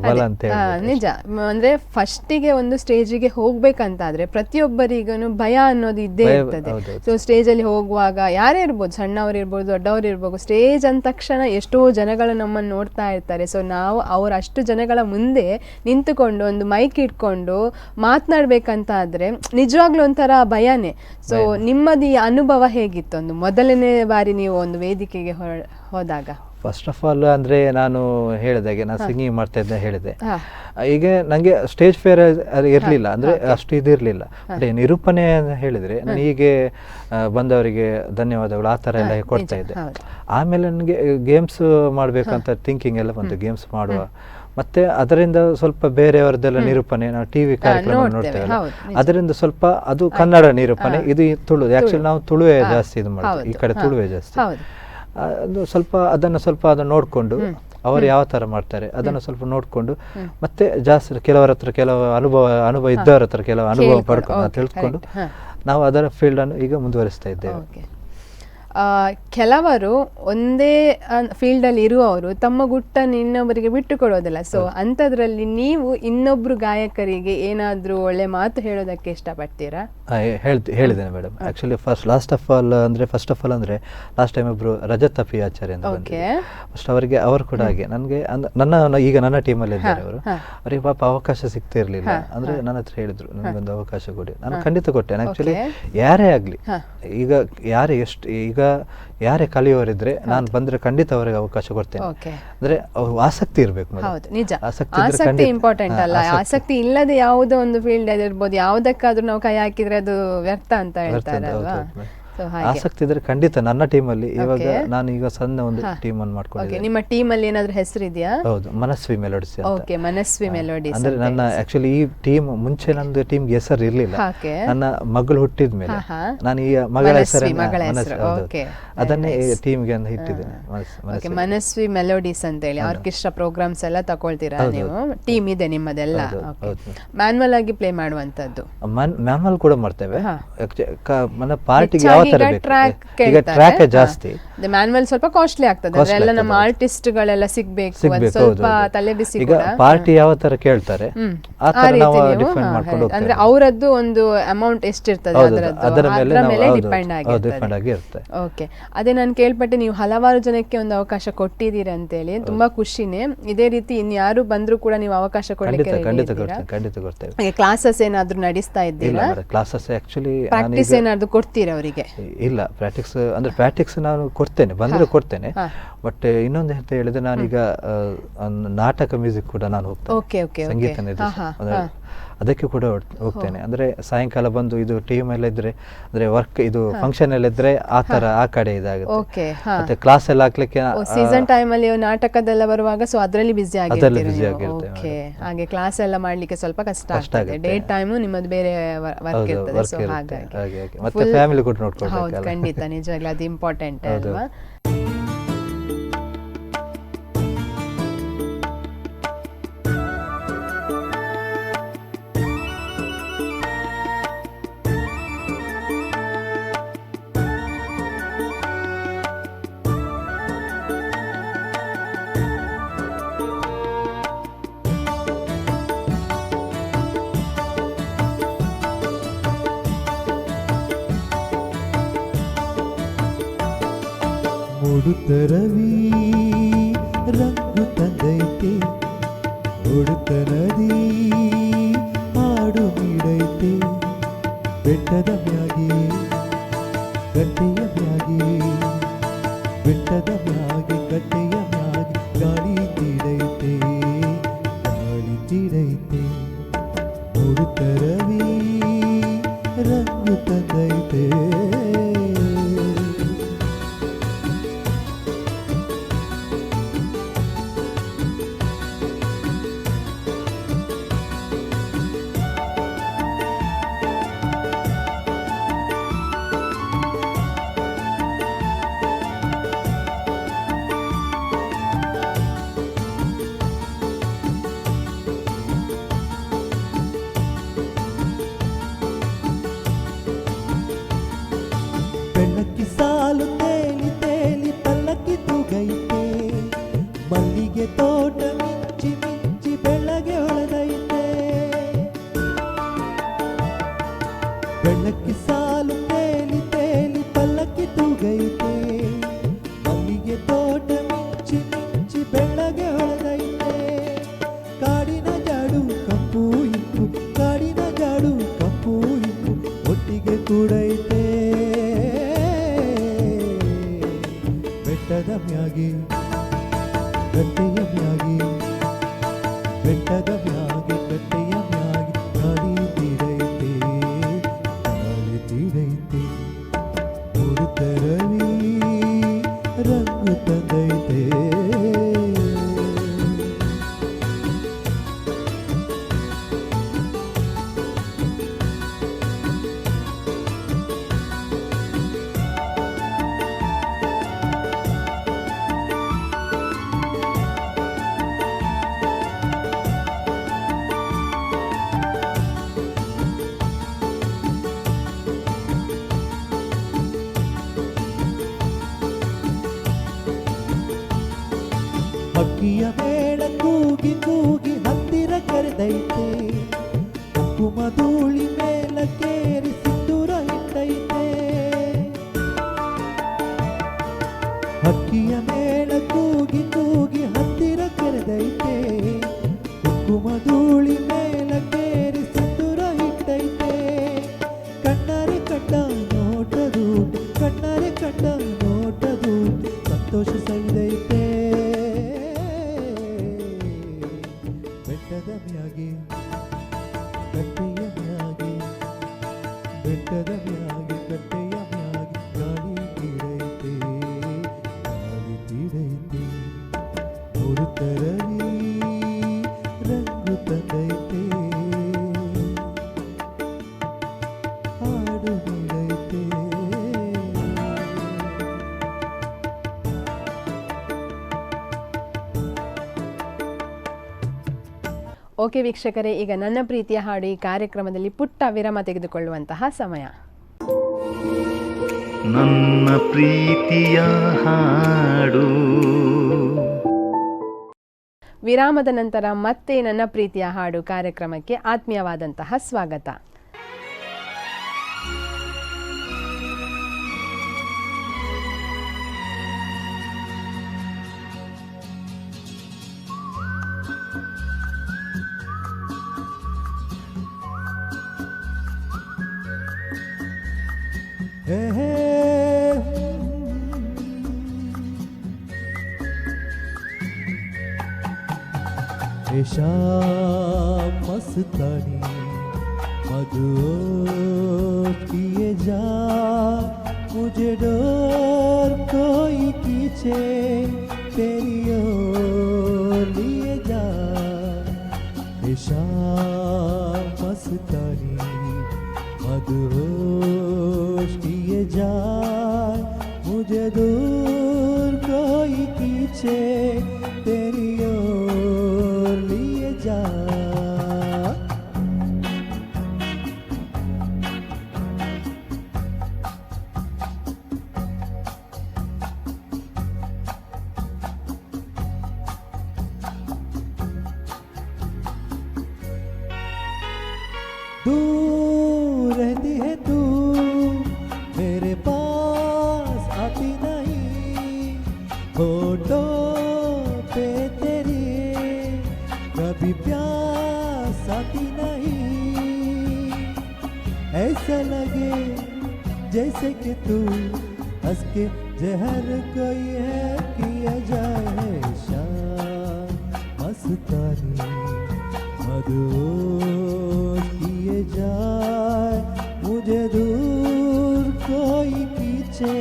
ಬಲ ಅಂತ ಹೇಳಿ. ನಿಜ. ಅಂದ್ರೆ ಫಸ್ಟಿಗೆ ಒಂದು ಸ್ಟೇಜಿಗೆ ಹೋಗ್ಬೇಕಂತಾದ್ರೆ ಪ್ರತಿಯೊಬ್ಬರಿಗೂ ಭಯ ಅನ್ನೋದು ಇದ್ದೇ ಇರ್ತದೆ. ಸೊ ಸ್ಟೇಜ್ ಅಲ್ಲಿ ಹೋಗುವಾಗ ಯಾರೇ ಇರ್ಬೋದು, ಸಣ್ಣವ್ರು ಇರ್ಬೋದು, ದೊಡ್ಡವ್ರು ಇರ್ಬೋದು, ಸ್ಟೇಜ್ ಅಂದ ತಕ್ಷಣ ಎಷ್ಟೋ ಜನಗಳು ನಮ್ಮನ್ನು ನೋಡ್ತಾ ಇರ್ತಾರೆ. ಸೊ ನಾವು ಅವರ ಅಷ್ಟು ಜನಗಳ ಮುಂದೆ ನಿಂತುಕೊಂಡು ಒಂದು ಮೈಕ್ ಇಟ್ಕೊಂಡು ಮಾತನಾಡ್ಬೇಕಂತ ಆದ್ರೆ ನಿಜವಾಗ್ಲೂ ಒಂಥರ ಭಯನೇ. ಸೊ ನಿಮ್ಮದು ಈ ಅನುಭವ ಹೇಗಿತ್ತು ಒಂದು ಮೊದಲನೇ ಬಾರಿ ನೀವು ಒಂದು ವೇದಿಕೆಗೆ ಹೋದಾಗ? ಫಸ್ಟ್ ಆಫ್ ಆಲ್ ಅಂದ್ರೆ ನಾನು ಹೇಳಿದಾಗೆ ನಾನು ಸಿಂಗಿಂಗ್ ಮಾಡ್ತಾ ಇದ್ದೆ ಹೇಳಿದೆ. ಈಗ ನಂಗೆ ಸ್ಟೇಜ್ ಫೇರ್ ಇರ್ಲಿಲ್ಲ, ಅಂದ್ರೆ ಅಷ್ಟು ಇದಿರ್ಲಿಲ್ಲ. ನಿರೂಪಣೆ ಹೇಳಿದ್ರೆ ನಾನು ಹೀಗೆ ಬಂದವರಿಗೆ ಧನ್ಯವಾದಗಳು ಆ ತರ ಎಲ್ಲ ಕೊಡ್ತಾ ಇದ್ದೆ. ಆಮೇಲೆ ನನಗೆ ಗೇಮ್ಸ್ ಮಾಡ್ಬೇಕಂತ ಥಿಂಕಿಂಗ್ ಎಲ್ಲ ಬಂತು, ಗೇಮ್ಸ್ ಮಾಡುವ. ಮತ್ತೆ ಅದರಿಂದ ಸ್ವಲ್ಪ ಬೇರೆಯವರದೆಲ್ಲ ನಿರೂಪಣೆ, ನಾವು ಟಿವಿ ಕಾರ್ಯಕ್ರಮ ನೋಡ್ತೇವಲ್ಲ, ಅದರಿಂದ ಸ್ವಲ್ಪ ಅದು ಕನ್ನಡ ನಿರೂಪಣೆ, ಇದು ತುಳು. ಆಕ್ಚುಲಿ ನಾವು ತುಳುವೆ ಜಾಸ್ತಿ ಇದು ಮಾಡ್ತೀವಿ, ಈ ಕಡೆ ತುಳುವೆ ಜಾಸ್ತಿ. ಅದು ಸ್ವಲ್ಪ ಅದನ್ನು ನೋಡಿಕೊಂಡು ಅವರು ಯಾವ ತರ ಮಾಡ್ತಾರೆ ಅದನ್ನು ಸ್ವಲ್ಪ ನೋಡಿಕೊಂಡು, ಮತ್ತೆ ಜಾಸ್ತಿ ಕೆಲವರ ಹತ್ರ ಅನುಭವ ಇದ್ದವರ ಹತ್ರ ಕೆಲವು ಅನುಭವ ಪಡ್ಕೊಂಡು ತಿಳ್ಕೊಂಡು ನಾವು ಅದರ ಫೀಲ್ಡ್ ಅನ್ನು ಈಗ ಮುಂದುವರಿಸ್ತಾ ಇದ್ದೇವೆ. ಕೆಲವರು ಒಂದೇ ಫೀಲ್ಡಲ್ಲಿ ಇರುವವರು ತಮ್ಮ ಗುಟ್ಟನ್ನು ಇನ್ನೊಬ್ಬರಿಗೆ ಬಿಟ್ಟು ಕೊಡೋದಿಲ್ಲ. ಸೊ ಅಂಥದ್ರಲ್ಲಿ ನೀವು ಇನ್ನೊಬ್ರು ಗಾಯಕರಿಗೆ ಏನಾದರೂ ಒಳ್ಳೆ ಮಾತು ಹೇಳೋದಕ್ಕೆ ಇಷ್ಟಪಡ್ತೀರಾ? ಹೇಳಿದ್ದೇನೆ madam. Actually first of all ಅಂದ್ರೆ ಲಾಸ್ಟ್ ಟೈಮ್ ಒಬ್ರು ರಜತ್ ಅಪಿ ಆಚಾರ್ಯ ಅಂತ ಫಸ್ಟ್ ಅವರಿಗೆ ಅವರು ಕೂಡ ಹಾಗೆ ನನಗೆ ಈಗ ನನ್ನ ಟೀಮಲ್ಲಿ ಇದ್ದಾರೆ ಅವರು. ಅವರಿಗೆ ಪಾಪ ಅವಕಾಶ ಸಿಗ್ತಿರ್ಲಿಲ್ಲ, ಅಂದ್ರೆ ನನ್ನ ಹತ್ರ ಹೇಳಿದ್ರು ನನಗೊಂದು ಅವಕಾಶ ಕೊಡಿ. ನಾನು ಖಂಡಿತ ಕೊಟ್ಟೆ. ಆಕ್ಚುಲಿ ಯಾರೇ ಆಗ್ಲಿ, ಈಗ ಯಾರೇ ಕಲಿಯೋರಿದ್ರೆ ನಾನು ಬಂದ್ರೆ ಖಂಡಿತ ಅವರಿಗೆ ಅವಕಾಶ ಕೊಡ್ತೇನೆ. ಅಂದ್ರೆ ಆಸಕ್ತಿ ಇರ್ಬೇಕು, ಆಸಕ್ತಿ ಇಂಪಾರ್ಟೆಂಟ್ ಅಲ್ಲ. ಆಸಕ್ತಿ ಇಲ್ಲದೆ ಯಾವುದೋ ಒಂದು ಫೀಲ್ಡ್ ಇರ್ಬೋದು, ಯಾವುದಕ್ಕಾದ್ರೂ ನಾವು ಕೈ ಹಾಕಿದ್ರೆ ಅದು ವ್ಯರ್ಥ ಅಂತ ಹೇಳ್ತಾರೆ ಅಲ್ವಾ? ಆಸಕ್ತಿ ಇದ್ರೆ ಖಂಡಿತ ನನ್ನ ಟೀಮಲ್ಲಿ ಇವಾಗ ನಾನು ಈಗ ಸಣ್ಣ ಒಂದು ಟೀಮ್ ಅನ್ನು ಮಾಡ್ಕೊಂಡಿದ್ದೀನಿ. ನಿಮ್ಮ ಟೀಮಲ್ಲಿ ಏನಾದ್ರೂ ಹೆಸರು ಇದೆಯಾ? ಹೌದು, ಮನಸ್ವಿ ಮೆಲೋಡಿಸ್ ಅಂತ. ಓಕೆ, ಮನಸ್ವಿ ಮೆಲೋಡಿಸ್ ಅಂದ್ರೆ ನನ್ನ ಆಕ್ಚುಲಿ ಈ ಟೀಮ್ ಮುಂಚೆ ನಂದು ಟೀಮ್ಗೆ ಹೆಸರು ಇರ್ಲಿಲ್ಲ. ನನ್ನ ಮಗಳು ಹುಟ್ಟಿದ ಮೇಲೆ ನಾನು ಈ ಮಗಳ ಹೆಸರನ್ನ ಅದನ್ನೇ ಟೀಮ್ಗೆ ಅಂತ ಇಟ್ಟಿದ್ದೇನೆ, ಮನಸ್ವಿ ಮೆಲೋಡಿಸ್ ಅಂತ ಹೇಳಿ. ಆರ್ಕೆಸ್ಟ್ರಾ ಪ್ರೋಗ್ರಾಮ್ಸ್ ಎಲ್ಲ ತಗೊಳ್ತೀರಾ ನೀವು? ಟೀಮ್ ಇದೆ ನಿಮ್ಮದೆಲ್ಲ? ಮ್ಯಾನ್ಯಲ್ ಆಗಿ ಪ್ಲೇ ಮಾಡುವಂತದ್ದು? ಮ್ಯಾನ್ಯಲ್ ಕೂಡ ಮಾಡ್ತೇವೆ. ಪಾರ್ಟಿಗೆ ಯಾವ ತರ ಬೇಕು, ಈಗ ಟ್ರ್ಯಾಕ್ ಜಾಸ್ತಿ, ಮ್ಯಾನ್ಯಲ್ ಸ್ವಲ್ಪ ಕಾಸ್ಟ್ಲಿ ಆಗ್ತದೆ. ಅದೆಲ್ಲ ನಮ್ಮ ಆರ್ಟಿಸ್ಟ್ ಗಳೆಲ್ಲ ಸಿಗ್ಬೇಕು, ಸ್ವಲ್ಪ ತಲೆ ಬಿಸಿ. ಈಗ ಪಾರ್ಟಿ ಯಾವ ತರ ಕೇಳ್ತಾರೆ ಆ ತರ ನಾವು ಡಿಫೈನ್ ಮಾಡ್ಕೊಂಡು ಹೋಗ್ತೇವೆ. ಅಂದ್ರೆ ಅವರದ್ದು ಒಂದು ಅಮೌಂಟ್ ಎಷ್ಟಿರ್ತದೆ ಅದರ ಮೇಲೆ ಡಿಪೆಂಡ್ ಆಗಿರುತ್ತೆ. ಓಕೆ, ಅದೇ ನಾನು ಕೇಳ್ಪಟ್ಟೆ ನೀವು ಹಲವಾರು ಜನಕ್ಕೆ ಒಂದು ಅವಕಾಶ ಕೊಟ್ಟಿದ್ದೀರಿ ಅಂತೇಳಿ. ತುಂಬಾ ಖುಷಿನೇ. ಇದೇ ರೀತಿ ಇನ್ಯಾರು ಬಂದ್ರು ಕೂಡ ನೀವು ಅವಕಾಶ ಕೊಡ್ಲಿಕ್ಕೆ ಖಂಡಿತ ಕೊಡ್ತೇವೆ. ಕ್ಲಾಸಸ್ ಏನಾದ್ರು ನಡೆಸ್ತಾ ಇದ್ದೀರಾ? ಕ್ಲಾಸಸ್ ಆಕ್ಚುಲಿ ಪ್ರಾಕ್ಟೀಸ್ ಏನಾದ್ರು ಕೊಡ್ತೀರಾ ಅವರಿಗೆ? ಇಲ್ಲ, ಪ್ರಾಕ್ಟೀಸ್ ನಾನು ಕೊಡ್ತೇನೆ, ಬಂದ್ರೆ ಕೊಡ್ತೇನೆ. ಬಟ್ ಇನ್ನೊಂದು ಅಂತ ಹೇಳಿದ್ರೆ ನಾನೀಗ ನಾಟಕ ಮ್ಯೂಸಿಕ್ ಕೂಡ ನಾನು ಹೋಗ್ತೇನೆ, ಸಂಗೀತ ನಿರ್ದೇಶನ, ಅದಕ್ಕೆ ಕೂಡ ಹೋಗ್ತೇನೆ. ಅಂದ್ರೆ ಸಾಯಂಕಾಲ ಬಂದು ಇದು ಟೀಮ್ ಎಲ್ಲ ಇದ್ರೆ, ಅಂದ್ರೆ ವರ್ಕ್ ಇದು ಫಂಕ್ಷನ್ ಎಲ್ಲ ಇದ್ರೆ ಆ ಕಡೆ ಇದಾಗುತ್ತೆ. ಮತ್ತೆ ಕ್ಲಾಸ್ ಎಲ್ಲ ಹಾಕ್ಲಿಕ್ಕೆ ಸೀಸನ್ ಟೈಮ್ ಅಲ್ಲಿ ನಾಟಕದೆಲ್ಲ ಬರುವಾಗ ಸೊ ಅದರಲ್ಲಿ ಬಿಸಿ ಆಗಿರ್ತೀರಿ. ಹಾಗೆ ಕ್ಲಾಸ್ ಎಲ್ಲ ಮಾಡ್ಲಿಕ್ಕೆ ಸ್ವಲ್ಪ ಕಷ್ಟ ಆಗ್ತದೆ. ಡೇ ಟೈಮ್ ನಿಮ್ಮದು ಬೇರೆ ವರ್ಕ್ ಇರ್ತದೆ. ಸೊ ಹಾಗಾಗಿ ಮತ್ತೆ ಫ್ಯಾಮಿಲಿ ಕೂಡ ನೋಡ್ಕೊಳ್ಳಿ. ಹೌದು, ಖಂಡಿತ, ನಿಜವಾಗ್ಲೂ ಅದು ಇಂಪಾರ್ಟೆಂಟ್ ಅಲ್ವಾ? ಉಡುತ್ತ ರವಿ ರಂಗು ತಂದೈತೆ ಉಡುತ್ತ ನದಿ ಹಾಡು ನೀಡೈತೆ ಬೆಟ್ಟದ ಮ್ಯಾಗೆ ಗಟ್ಟೆಯ ಮ್ಯಾಗೆ ಬೆಟ್ಟದ ಮ್ಯಾಗೆ ಗಟ್ಟೆಯ ಮ್ಯಾಗೆ ಗಾಳಿ ತೀಡೈತೆ ಗಾಳಿ ತೀಡೈತೆ ಉಡುತ್ತ ರವಿ ರಂಗು ತಂದೈತೆ ಬೆಳ್ಳಕ್ಕಿ ಸಾಲು ತೇಲಿ ತೇಲಿ ಪಲ್ಲಕ್ಕಿ ತೂಗೈತೆ ಮಲ್ಲಿಗೆ ತೋಟ ಮಿಂಚಿ ಮಿಂಚಿ ಬೆಳ್ಳಗೆ ಹೊಳೆದೈತೆ ಬೆಳ್ಳಕ್ಕಿ ಸಾಲು ತೇಲಿ ತೇಲಿ ಪಲ್ಲಕ್ಕಿ ತೂಗೈತೆ ಮಲ್ಲಿಗೆ ತೋಟ ಮಿಂಚಿ ಮಿಂಚಿ ಬೆಳ್ಳಗೆ ಹೊಳೆದೈತೆ ಕಾಡಿನ ಜಾಡು ಕಪ್ಪು ಇಪ್ಪು ಕಾಡಿನ ಜಾಡು ಕಪ್ಪು ಇಪ್ಪು ಒಟ್ಟಿಗೆ ಕೂಡೈತೆ ಬೆಟ್ಟದ ಮ್ಯಾಗೆ ಗಟ್ಟೆಯ ಮ್ಯಾಗೆ ಬೆಟ್ಟದ ಮ್ಯಾಗೆ ಗಟ್ಟೆಯ ಮ್ಯಾಗೆ ಗಾಳಿ ತೀಡೈತೆ ಗಾಳಿ ತೀಡೈತೆ ಉಡುತ್ತ ರವಿ ರಂಗು ತಂದೈತೆ ಹಕ್ಕಿಯ ಮೇಳ ಕೂಗಿ ಕೂಗಿ ಹತ್ತಿರ ಕರೆದೈತೆ ಕುಂಕುಮ ಧೂಳಿ ಮೇಲಕ್ಕೇರಿ ಸಿಂಧೂರ ಇಟ್ಟೈತೆ ಹಕ್ಕಿಯ ಮೇಳ ಕೂಗಿ ಕೂಗಿ ಹತ್ತಿರ ಕರೆದೈತೆ ಕುಂಕುಮ ಧೂಳಿ ಮೇಲಕ್ಕೇರಿ ಸಿಂಧೂರ ಇಟ್ಟೈತೆ ಕಣ್ಣಾರೆ ಕಂಡ ನೋಟದು ಕಣ್ಣಾರೆ ಕಂಡ ನೋಟದು ಸಂತೋಷ ಸೈದೈತೆ ಬೆಟ್ಟದ ಮ್ಯಾಗೆ ಗಟ್ಟೆಯ ಮ್ಯಾಗೆ ಬೆಟ್ಟದ ಮ್ಯಾಗೆ ಗಟ್ಟೆಯ ಮ್ಯಾಗೆ ಗಾಳಿ ತೀಡೈತೆ ಗಾಳಿ ತೀಡೈತೆ ಉಡುತ್ತ ರವಿ ರಂಗು ತಂದೈತೆ ಹಾಡು ನೀಡೈತೆ ಓಕೆ ವೀಕ್ಷಕರೇ, ಈಗ ನನ್ನ ಪ್ರೀತಿಯ ಹಾಡು ಈ ಕಾರ್ಯಕ್ರಮದಲ್ಲಿ ಪುಟ್ಟ ವಿರಾಮ ತೆಗೆದುಕೊಳ್ಳುವಂತಹ ಸಮಯ. ನನ್ನ ಪ್ರೀತಿಯ ಹಾಡು. ವಿರಾಮದ ನಂತರ ಮತ್ತೆ ನನ್ನ ಪ್ರೀತಿಯ ಹಾಡು ಕಾರ್ಯಕ್ರಮಕ್ಕೆ ಆತ್ಮೀಯವಾದಂತಹ ಸ್ವಾಗತ. ऐशा मस्तानी मधुर किए जा मुझे डर कोई पीछे तेरी ओर लिए जा ऐशा मस्तानी मधुर किए जा मुझे दूर कोई पीछे तेरी ओर लिए जा दूर रहती है तू मेरे पास आती नहीं जैसे कि तू हंस के जहर कोई है किया जाए शाम मस्तानी मधुर किए जाए मुझे दूर कोई पीछे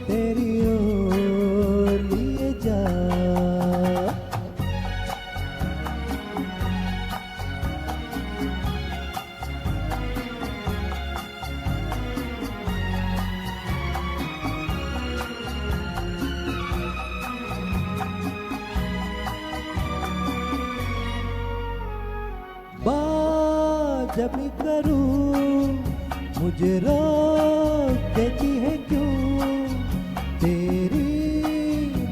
तेरी ओर लिए जाए बात जब भी करूं मुझे रोक देती है क्यों तेरी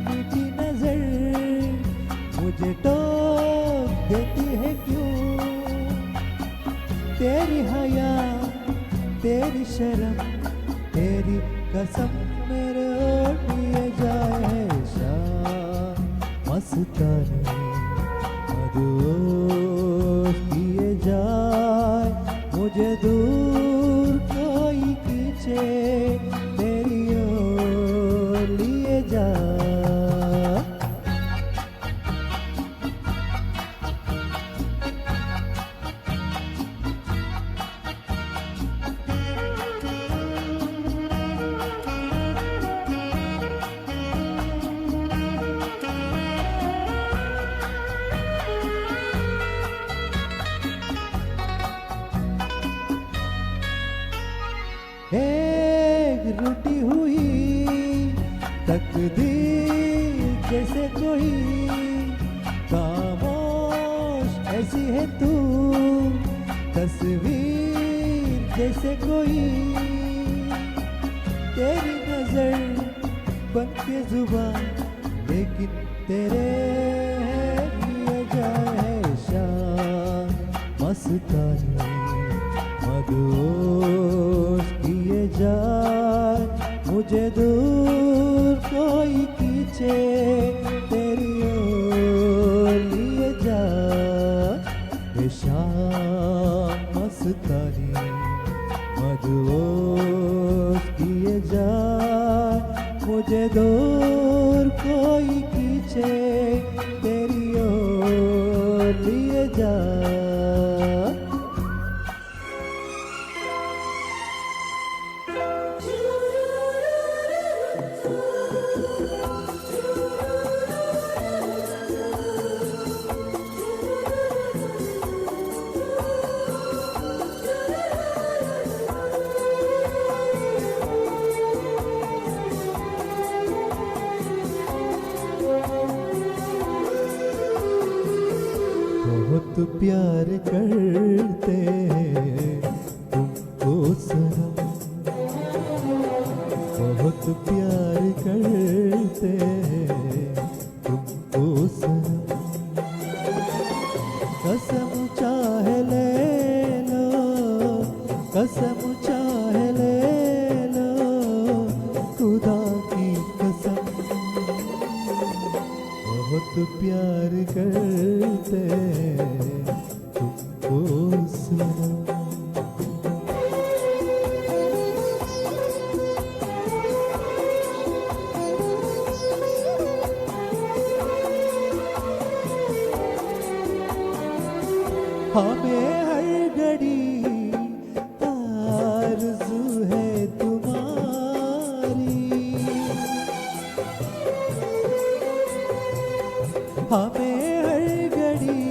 मीठी नजर मुझे टोक देती है क्यों तेरी हया तेरी शर्म तेरी कसम मेरे ओर लिए जाए शाम मस्तानी मधुर किए जाए मुझे दूर कोई खींचे तेरी ओर लिए जाए एक रूठी हुई तकदीर जैसे कोई खामोश ऐसी है तू तस्वीर जैसे कोई तेरी नजर बन के जुबान लेकिन तेरे लिए जाए शाम मस्तानी मधुर किए जाए मुझे दूर कोई खींचे तेरी ओर लिए जाए शाम मस्तानी मधुर किए जाए मुझे दूर कोई खींचे तेरी ओर लिए जाए बहुत प्यार करते तुमको सनम बहुत प्यार करते तुमको सनम कसम चाहे ले लो कसम चाहे ले लो खुदा की कसम बहुत प्यार करते तुमको सनम हमें हर घड़ी आरज़ू है तुम्हारी हमें हर घड़ी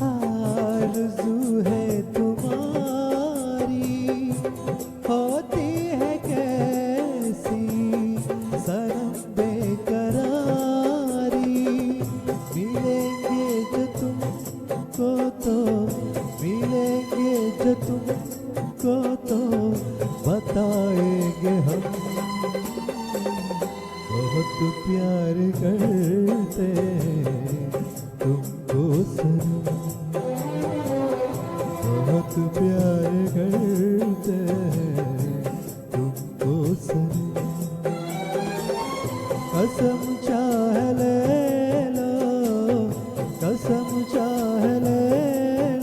आरज़ू है तुम्हारी होती है कैसी सनम बेकरारी मिलेंगे जो तुमको तो मिलेंगे जो तुमको तो बताएंगे हम बहुत प्यार करते तुमको सनम बहुत प्यार करते तुमको सनम कसम चाहे ले लो कसम चाहे ले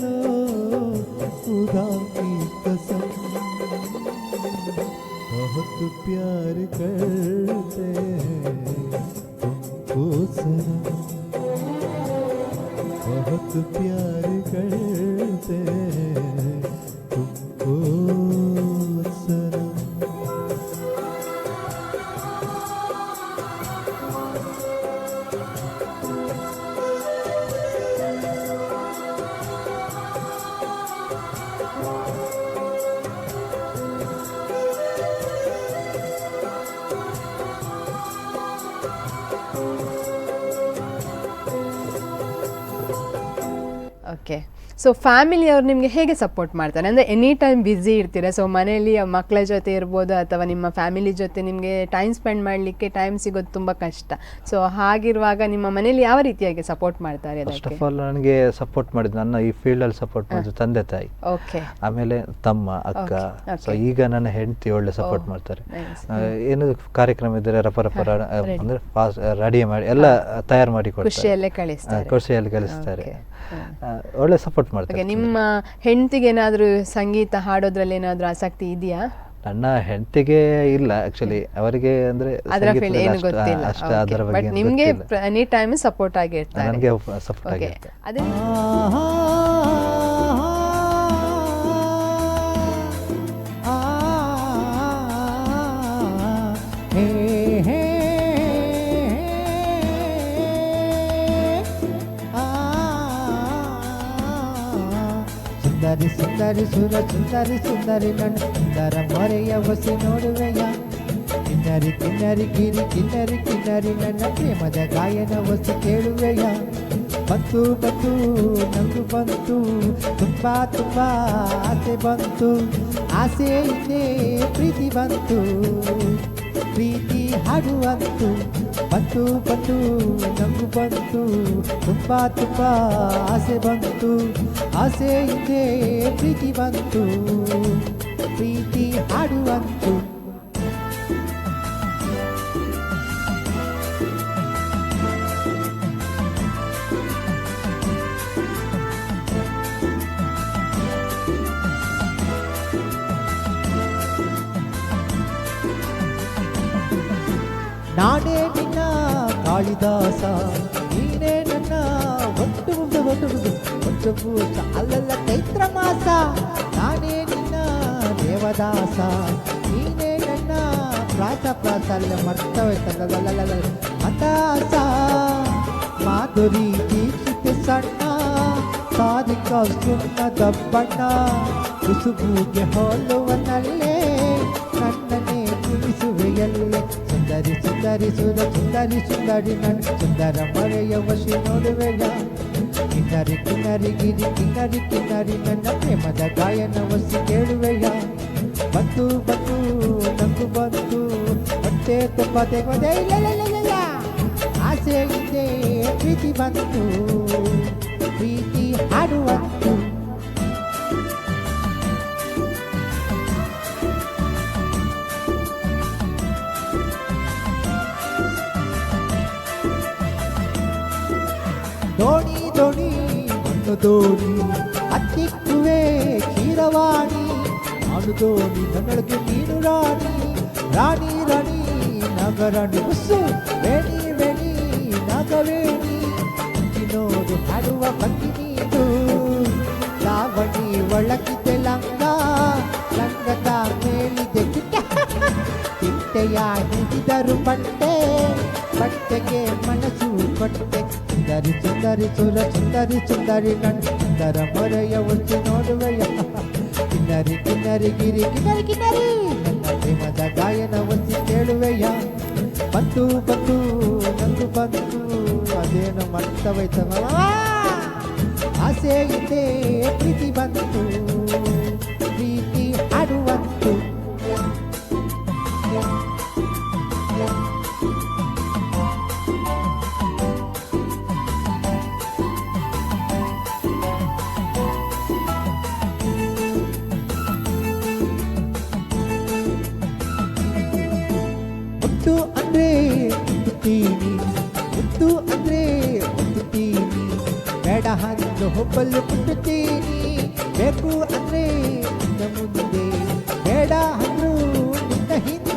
लो खुदा की कसम बहुत प्यार करते हैं तुमको सनम, बहुत प्यार करते हैं तुमको सनम। ಓಕೆ, ಸೊ ಫ್ಯಾಮಿಲಿಯವ್ರು ನಿಮಗೆ ಹೇಗೆ ಸಪೋರ್ಟ್ ಮಾಡ್ತಾರೆ? ಅಂದರೆ ಎನಿ ಟೈಮ್ ಬ್ಯುಸಿ ಇರ್ತೀರಾ, ಸೊ ಮನೇಲಿ ಮಕ್ಕಳ ಜೊತೆ ಇರ್ಬೋದು ಅಥವಾ ನಿಮ್ಮ ಫ್ಯಾಮಿಲಿ ಜೊತೆ ನಿಮಗೆ ಟೈಮ್ ಸ್ಪೆಂಡ್ ಮಾಡಲಿಕ್ಕೆ ಟೈಮ್ ಸಿಗೋದು ತುಂಬ ಕಷ್ಟ. ಸೊ ಹಾಗಿರುವಾಗ ನಿಮ್ಮ ಮನೇಲಿ ಯಾವ ರೀತಿಯಾಗಿ ಸಪೋರ್ಟ್ ಮಾಡ್ತಾರೆ ಫಸ್ಟ್ ಅದಕ್ಕೆ? ಆಫ್ ಆಲ್ ನನಗೆ ಸಪೋರ್ಟ್ ಮಾಡಿದ್ದು ನನ್ನ ಈ ಫೀಲ್ಡಲ್ಲಿ ಸಪೋರ್ಟ್ ಮಾಡಿದ್ದು ತಂದೆ ತಾಯಿ, ಓಕೆ, ಆಮೇಲೆ ತಮ್ಮ ಅಕ್ಕ. Okay, so okay. ಈಗ ನನ್ನ ಹೆಂಡತಿ ಒಳ್ಳೆ ಸಪೋರ್ಟ್ ಮಾಡ್ತಾರೆ. nice. ಏನು ಕಾರ್ಯಕ್ರಮ ಇದ್ದರೆ ಅಂದ್ರೆ ರೆಡಿ ಮಾಡಿ ಎಲ್ಲ ತಯಾರು ಮಾಡಿ ಕೊಡ್ತಾರೆ, ಖುಷಿಯಲ್ಲೇ ಕಳಿಸ್ತಾರೆ. ಖುಷಿಯಲ್ಲಿ ಕಲಿಸ್ತಾರೆ, ಒಳ್ಳೆ ಸಪೋರ್ಟ್ ಮಾಡ್ತಾರೆ. Okay, ನಿಮ್ಮ ಹೆಂಡತಿಗೆ ಏನಾದರೂ ಸಂಗೀತ ಹಾಡೋದ್ರಲ್ಲಿ ಏನಾದರೂ ಆಸಕ್ತಿ ಇದೆಯಾ? ನನ್ನ ಹೆಂಡತಿಗೆ ಇಲ್ಲ ಆಕ್ಚುಲಿ, ಅವರಿಗೆ ಅಂದ್ರೆ ಅದರ ಫೀಲ್ಡ್ ಏನು ಗೊತ್ತಿಲ್ಲ, ಅಷ್ಟು ಅದರ ಬಟ್ ಬಗ್ಗೆ ನಿಮಗೆ ಎನಿ ಟೈಮ್ ಸಪೋರ್ಟ್ ಆಗಿರ್ತಾರೆ. ನನಗೆ ಸಪೋರ್ಟ್ ಓಕೆ, ಆಗಿರುತ್ತೆ. ಅದೇ ಸುಂದರಿ ಸುಂದರಿ ಸುರ ಸುಂದರಿ ಸುಂದರಿ ನನ್ನ ಸುಂದರ ಮೊರೆಯ ಹೊಸಿ ನೋಡುವೆಯ, ಕಿನ್ನರಿ ಕಿನ್ನರಿ ಗಿರಿ ಕಿನ್ನರಿ ಕಿನ್ನರಿ ನನ್ನ ಪ್ರೇಮದ ಗಾಯನ ಹೊಸಿ ಕೇಳುವೆಯ. ಬಂತು ಬಂತು ನಂಗು ಬಂತು ತುಂಬಾ ತುಂಬಾ ಆಸೆ ಬಂತು, ಆಸೆ ಇದೆ ಪ್ರೀತಿ ಬಂತು, ಪ್ರೀತಿ ಹಾಡುವಂತು. ಬಂತು ಬಂತು ನಂಗು ಬಂತು ತುಂಬಾ ತುಂಬಾ ಆಸೆ ಬಂತು, ಆಸೆ ಇದೆ ಪ್ರೀತಿ ಬಂತು, ಪ್ರೀತಿ ಹಾಡುವಂತು. ನಾನೇ ನಿನ್ನ ಕಾಳಿದಾಸ, ನೀನೇ ನನ್ನ ಒಟ್ಟು ಭೂಷ ಅಲ್ಲಲ್ಲ ಚೈತ್ರ ಮಾಸ. ನಾನೇ ನಿನ್ನ ದೇವದಾಸ, ನೀನೇ ನನ್ನ ಪ್ರಾಸ ಅಲ್ಲ ಮರ್ತವೈತಲ್ಲ ಮತಾಸ. ಮಾಧುರಿ ದೀಕ್ಷಿತ ಸಣ್ಣ ಸಾಧಿಕ ಸುಣ್ಣದ ಬಣ್ಣ, ಕುಸುಬುಗೆ ಹೋಲುವನಲ್ಲೇ ನನ್ನನ್ನೇ ಕುಣಿಸುವೆಯಲ್ಲೇ. ಸುಂದರಿ ಸುಂದರಿ ಸುರ ಸುಂದರಿ ಸುಂದರಿ ನನ್ನ ಸುಂದರ ಮರೆಯ ವಶಿ ನೋಡುವೆಯ, ಕಿನ್ನರಿ ಕಿನ್ನರಿ ಗಿರಿ ಕಿನ್ನರಿ ಕಿನ್ನರಿ ನನ್ನ ಪ್ರೇಮದ ಗಾಯನ ವಸಿ ಕೇಳುವೆಯ. ಬಂತು ಬಂತು ನಂಗು ಬಂತು ಹೊಟ್ಟೆ ತುಂಬ ತೆಗೋದೆ ಇಲ್ಲ, ಆಸೆ ಇದೆ ಪ್ರೀತಿ ಬಂತು, ಪ್ರೀತಿ ಹಾಡುವಂತು. ದೋಣಿ ದೋಣಿ ಮಣ್ಣು ದೋಣಿ ಹತ್ತಿಕ್ಕುವೆ ಕ್ಷೀರವಾಣಿ, ನಾನು ದೋಣಿ ನನ್ನೊಳಗೆ ನೀನು ರಾಣಿ, ರಾಣಿ ರಾಣಿ ನಗರಾಣಿ ಬಸ್ಸು ವೇಣಿ ವೇಣಿ ನಾಗವೇಣಿ. ನೋಡು ಹಾಡುವ ಪಂಗಿ ನೀನು, ಲಾವಣಿ ಒಳಗಿದೆ ಲಂಗ, ಲಂಗದ ಮೇಲಿದೆ ತಿಟ್ಟೆಯ ಹಿಡಿದರು ಬಟ್ಟೆ, ಬಟ್ಟೆಗೆ ಮನಸ್ಸು ಕೊಟ್ಟೆ. ಸುಂದರಿ ಸುಂದರಿ ಸುರ ಸುಂದರಿ ಸುಂದರಿ ನನ್ನ ಸುಂದರ ಮೊರೆಯ ಒಚ್ಚಿ ನೋಡುವೆಯ, ಕಿನ್ನರಿ ಕಿನ್ನರಿ ಗಿರಿ ಕಿನ್ನರಿ ಕಿನ್ನರಿ ನನ್ನ ಪ್ರೇಮದ ಗಾಯನ ಒಚ್ಚಿ ಕೇಳುವೆಯ. ಬಂತು ಬಂತು ನಂಗು ಬಂತು ಅದೇನು ಮರ್ತವೈತವ, ಆಸೆ ಇದೆ ಪ್ರೀತಿ ಬಂತು, ಪ್ರೀತಿ ಹಾಡುವಂತು. ಮುತ್ತು ಅಂದ್ರೆ ಮುತ್ತುತ್ತೀನಿ, ಮುತ್ತು ಅಂದ್ರೆ ಮುತ್ತುತ್ತೀನಿ, ಬೇಡ ಹಂದು ಹೊಬ್ಬಲು ಮುಟ್ಟುತ್ತೀನಿ, ಬೇಕು ಅಂದ್ರೆ ನಿನ್ನ ಮುಂದೆ, ಬೇಡ ಅಂದ್ರು ನಿನ್ನ ಹಿಂದೆ.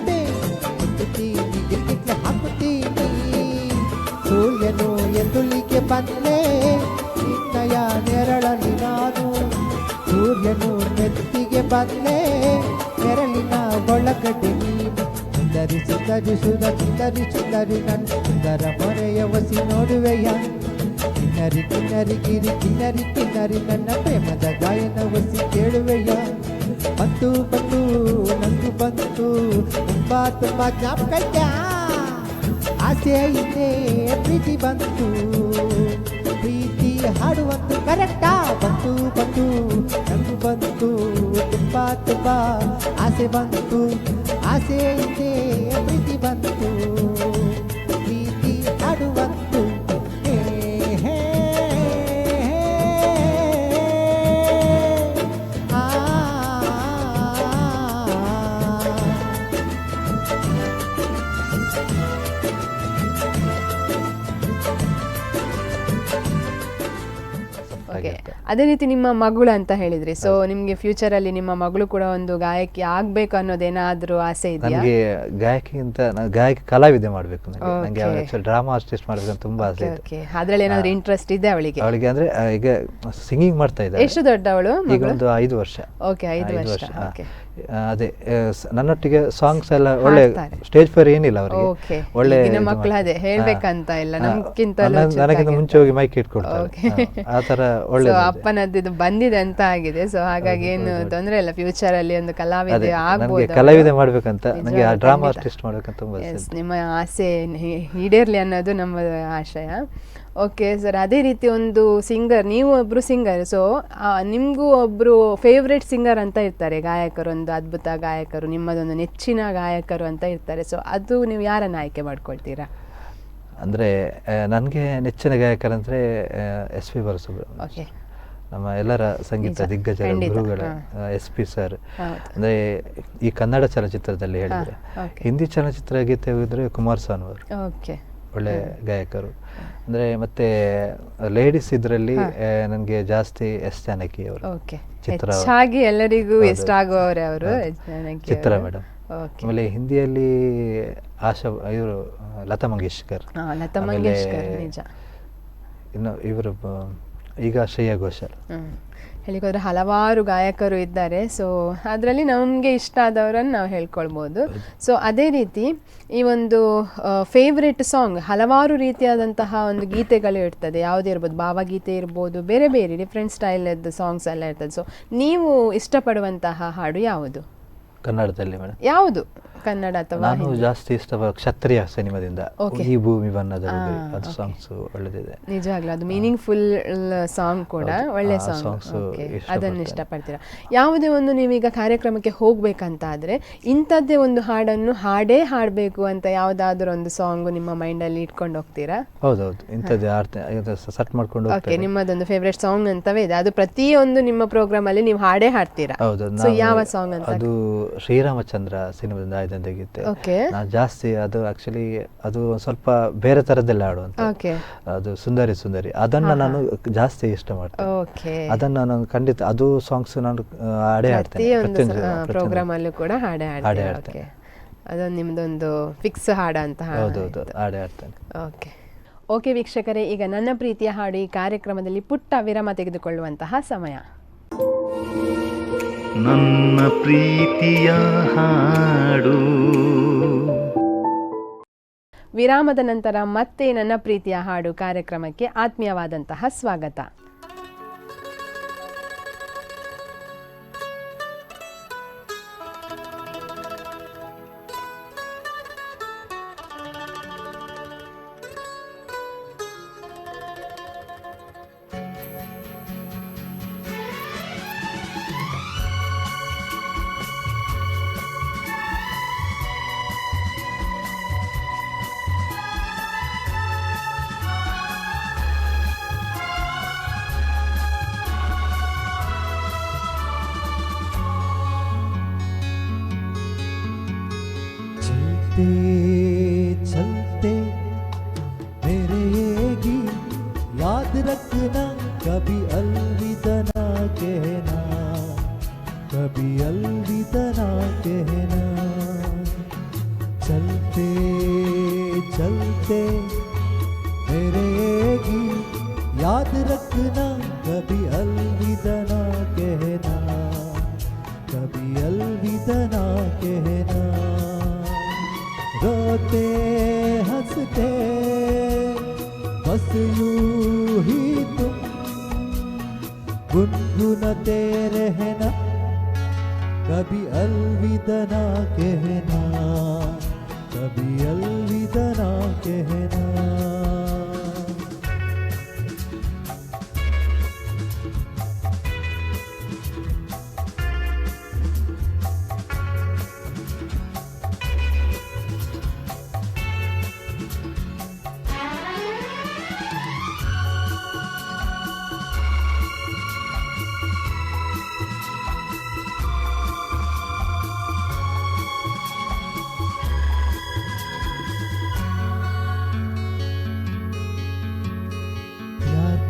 ಬಂದೆ ನೆರಳಿನ ಒಳಗಡೆ ನೀನು ಸುಂದರಿ ಸುಂದರಿ ಸುಂದರಿ ಸುಂದರಿ ನನ್ನ ಸುಂದರ ಮೊರೆಯ ಒಸಿ ನೋಡುವೆಯ ಕಿನ್ನರಿ ಕಿನ್ನರಿ ಗಿರಿ ಕಿನ್ನರಿ ಕಿನ್ನರಿ ನನ್ನ ಪ್ರೇಮದ ಗಾಯನ ಒಸಿ ಕೇಳುವೆಯ ಬಂತು ಬಂತು ನಂದು ಬಂತು ತುಂಬಾ ತುಂಬಾ ಜ್ಞಾಪಕ ಆಸೆ ಇದೆ ಪ್ರೀತಿ ಬಂತು ಪ್ರೀತಿ ಹಾಡುವಂತು ಕರೆಕ್ಟಾ ಬಂತು ಬಂತು ನಂದು ಬಂತು ತುಂಬಾ ತುಂಬಾ ಆಸೆ ಬಂತು ಆಸೆ ಇದೆ ಪ್ರೀತಿ ಬಂತು ಪ್ರೀತಿ ಹಾಡುವಂತು ಹೇ ಹೇ ಆ ಓಕೆ, ಅದೇ ರೀತಿ ನಿಮ್ಮ ಮಗಳು ಅಂತ ಹೇಳಿದ್ರಿ, ಸೊ ನಿಮ್ಗೆ ಫ್ಯೂಚರ್ ಅಲ್ಲಿ ನಿಮ್ಮ ಮಗಳು ಕೂಡ ಒಂದು ಗಾಯಕಿ ಆಗ್ಬೇಕು ಅನ್ನೋದೇನಾದ್ರೂ ಆಸೆ ಇದೆಯಾ? ನನಗೆ ಗಾಯಕಿಗಿಂತ ಗಾಯಕಿ ಕಲಾವಿದೆ ಮಾಡಬೇಕು ನನಗೆ ಆಕ್ಚುಲಿ ಡ್ರಾಮಾ ಆರ್ಟಿಸ್ಟ್ ಮಾಡಬೇಕಂತ ತುಂಬಾ ಆಸೆ ಇದೆ. ಓಕೆ, ಅದ್ರಲ್ಲಿ ಏನಾದ್ರು ಇಂಟ್ರೆಸ್ಟ್ ಇದೆ ಅವಳಿಗೆ? ಅವಳಿಗೆ ಅಂದ್ರೆ ಈಗ ಸಿಂಗಿಂಗ್ ಮಾಡ್ತಾ ಇದ್ದಾರೆ. ಎಷ್ಟು ದೊಡ್ಡವಳು? ಈಗ ಒಂದು 5 ವರ್ಷ. ಓಕೆ, 5 ವರ್ಷ. ಓಕೆ, ಅದೇ ನನ್ನೊಟ್ಟಿಗೆ ಸಾಂಗ್ಸ್ ಎಲ್ಲ ಒಳ್ಳೆ ಸ್ಟೇಜ್ ಫೇರ್ ಏನಿಲ್ಲ ಅವರಿಗೆ, ಒಳ್ಳೆ ಮಕ್ಕಳು ಅದೇ ಹೇಳ್ಬೇಕಂತ ಇಲ್ಲ, ನಮ್ಗಿಂತ ನನಗಿಂತ ಮುಂಚೆ ಹೋಗಿ ಮೈಕ್ ಇಟ್ಕೊಡ್ತಾರೆ, ಆ ತರ ಒಳ್ಳೆ ಅಪ್ಪನದ್ದು ಬಂದಿದೆ ಅಂತ ಆಗಿದೆ. ಸೊ ಹಾಗಾಗಿ ಏನು ತೊಂದರೆ ಇಲ್ಲ, ಫ್ಯೂಚರ್ ಅಲ್ಲಿ ಒಂದು ಕಲಾವಿದೆ ಆಗ್ಬೋದು. ಕಲಾವಿದೆ ಮಾಡ್ಬೇಕಂತ ನನಗೆ ಡ್ರಾಮಾ ಆರ್ಟಿಸ್ಟ್ ಮಾಡ್ಬೇಕಂತ ತುಂಬಾ ಆಸೆ. ನಿಮ್ಮ ಆಸೆ ಈಡೇರ್ಲಿ ಅನ್ನೋದು ನಮ್ಮ ಆಶಯ. ಓಕೆ ಸರ್, ಅದೇ ರೀತಿ ಒಂದು ಸಿಂಗರ್, ನೀವು ಒಬ್ಬರು ಸಿಂಗರ್, ಸೊ ನಿಮಗೂ ಒಬ್ಬರು ಫೇವ್ರೆಟ್ ಸಿಂಗರ್ ಅಂತ ಇರ್ತಾರೆ, ಗಾಯಕರು, ಒಂದು ಅದ್ಭುತ ಗಾಯಕರು, ನಿಮ್ಮದೊಂದು ನೆಚ್ಚಿನ ಗಾಯಕರು ಅಂತ ಇರ್ತಾರೆ. ಸೊ ಅದು ನೀವು ಯಾರನ್ನು ಆಯ್ಕೆ ಮಾಡ್ಕೊಳ್ತೀರಾ? ಅಂದರೆ ನನಗೆ ನೆಚ್ಚಿನ ಗಾಯಕರಂದರೆ SP ಬಾಲಸುಬ್ರಹ್ಮಣ್ಯ. ಓಕೆ, ನಮ್ಮ ಎಲ್ಲರ ಸಂಗೀತ ದಿಗ್ಗಜರ ಗುರುಗಳ SP ಸರ್. ಅಂದರೆ ಈ ಕನ್ನಡ ಚಲನಚಿತ್ರದಲ್ಲಿ ಹೇಳಿದರೆ, ಹಿಂದಿ ಚಲನಚಿತ್ರ ಗೀತೆ ಹೋಗಿದ್ರೆ ಕುಮಾರಸ್ವಾಮಿ ಅವರು ಓಕೆ, ಒಳ್ಳೆ ಗಾಯಕರು. ಅಂದರೆ ಮತ್ತೆ ಲೇಡೀಸ್ ಇದರಲ್ಲಿ ನನಗೆ ಜಾಸ್ತಿ S ಜಾನಕಿ ಅವರು, ಚಿತ್ರ ಹೆಚ್ಚಾಗಿ ಎಲ್ಲರಿಗೂ ಇಷ್ಟ ಆಗುವವರೇ ಅವರು, ಚಿತ್ರ ಮೇಡಮ್. ಆಮೇಲೆ ಹಿಂದಿಯಲ್ಲಿ ಆಶಾ ಇವರು ಲತಾ ಮಂಗೇಶ್ಕರ್, ಇನ್ನು ಇವರು ಈಗ ಶ್ರೇಯಾ ಘೋಷಾಲ್. ಹೇಳಿಕೋದ್ರೆ ಹಲವಾರು ಗಾಯಕರು ಇದ್ದಾರೆ. ಸೊ ಅದರಲ್ಲಿ ನಮಗೆ ಇಷ್ಟ ಆದವರನ್ನು ನಾವು ಹೇಳ್ಕೊಳ್ಬೋದು. ಸೊ ಅದೇ ರೀತಿ ಈ ಒಂದು ಫೇವ್ರೆಟ್ ಸಾಂಗ್, ಹಲವಾರು ರೀತಿಯಾದಂತಹ ಒಂದು ಗೀತೆಗಳು ಇರ್ತದೆ, ಯಾವುದೇ ಇರ್ಬೋದು, ಭಾವಗೀತೆ ಇರ್ಬೋದು, ಬೇರೆ ಬೇರೆ ಡಿಫ್ರೆಂಟ್ ಸ್ಟೈಲದ್ದು ಸಾಂಗ್ಸ್ ಎಲ್ಲ ಇರ್ತದೆ. ಸೊ ನೀವು ಇಷ್ಟಪಡುವಂತಹ ಹಾಡು ಯಾವುದು ಕನ್ನಡದಲ್ಲಿ ಮೇಡಮ್? ಯಾವುದು ಕನ್ನಡ ಅಥವಾ ನಾನು ಜಾಸ್ತಿ ಇಷ್ಟಪಡ ಕ್ಷತ್ರಿಯ ಸಿನಿಮಾದಿಂದ ಈ ಭೂಮಿ ಬಣ್ಣದ ಅದು ಸಾಂಗ್ಸ್ ಒಳ್ಳೆದಿದೆ. ನಿಜವಾಗ್ಲೂ ಅದು ಮೀನಿಂಗ್ಫುಲ್ ಸಾಂಗ್ ಕೂಡ, ಒಳ್ಳೆ ಸಾಂಗ್, ಅದನ್ನು ಇಷ್ಟಪಡ್ತೀರಾ? ಯಾವುದೇ ಒಂದು ನೀವೀಗ ಕಾರ್ಯಕ್ರಮಕ್ಕೆ ಹೋಗ್ಬೇಕಂತ ಆದ್ರೆ ಇಂಥದ್ದೇ ಒಂದು ಹಾಡನ್ನು ಹಾಡಬೇಕು ಅಂತ ಯಾವುದಾದ್ರೂ ಒಂದು ಸಾಂಗ್ ನಿಮ್ಮ ಮೈಂಡಲ್ಲಿ ಇಟ್ಕೊಂಡು ಹೋಗ್ತೀರಾ? ಹೌದೌದು, ಇಂಥದ್ದೇ ಸೆಟ್ ಮಾಡ್ಕೊಂಡು. ಓಕೆ, ನಿಮ್ಮದೊಂದು ಫೇವ್ರೆಟ್ ಸಾಂಗ್ ಅಂತವೇ ಇದೆ, ಅದು ಪ್ರತಿಯೊಂದು ನಿಮ್ಮ ಪ್ರೋಗ್ರಾಮ್ ಅಲ್ಲಿ ನೀವು ಹಾಡ್ತೀರಾ? ಹೌದು. ಸೊ ಯಾವ ಸಾಂಗ್ ಅಂತ? ಅದು ಶ್ರೀರಾಮಚಂದ್ರ ಸಿನಿಮಾದಿಂದ ಆಯ್ದಂತ ಗೀತೆ. ನಾನು ಜಾಸ್ತಿ ಅದು ಆಕ್ಚುಲಿ ಅದು ಸ್ವಲ್ಪ ಬೇರೆ ತರದಲ್ಲಿ ಹಾಡುವಂತ, ಅದು ಸುಂದರಿ ಸುಂದರಿ, ಅದನ್ನ ನಾನು ಜಾಸ್ತಿ ಇಷ್ಟ ಮಾಡ್ತೇನೆ. ಅದನ್ನ ನಾನು ಖಂಡಿತ ಅದು ಸಾಂಗ್ಸ್ ನಾನು ಹಾಡೇ ಹಾಡ್ತೇನೆ, ಪ್ರೋಗ್ರಾಮ್ ಅಲ್ಲೂ ಕೂಡ ಹಾಡೇ ಹಾಡ್ತೇನೆ. ಅದೊಂದು ನಿಮ್ದೊಂದು ಫಿಕ್ಸ್ ಹಾಡ ಅಂತ? ಹೌದೌದು, ಹಾಡೇ ಹಾಡ್ತೇನೆ. ಓಕೆ ಓಕೆ ವೀಕ್ಷಕರೇ, ಈಗ ನನ್ನ ಪ್ರೀತಿಯ ಹಾಡು ಈ ಕಾರ್ಯಕ್ರಮದಲ್ಲಿ ಪುಟ್ಟ ವಿರಾಮ ತೆಗೆದುಕೊಳ್ಳುವಂತಹ ಸಮಯ. ನನ್ನ ಪ್ರೀತಿಯ ಹಾಡು. ವಿರಾಮದ ನಂತರ ಮತ್ತೆ ನನ್ನ ಪ್ರೀತಿಯ ಹಾಡು ಕಾರ್ಯಕ್ರಮಕ್ಕೆ ಆತ್ಮೀಯವಾದಂತಹ ಸ್ವಾಗತ. चलते मेरे ये गीत याद रखना, कभी अलविदा ना कहना, कभी अलविदा ना कहना। चलते चलते मेरे ये गीत याद रखना, कभी अलविदा ना कहना, कभी अलविदा कहना, रोते हंसते बस यूं ही तुम गुनगुनाते रहना, कभी अलविदा ना कहना, कभी अलविदा ना कहना।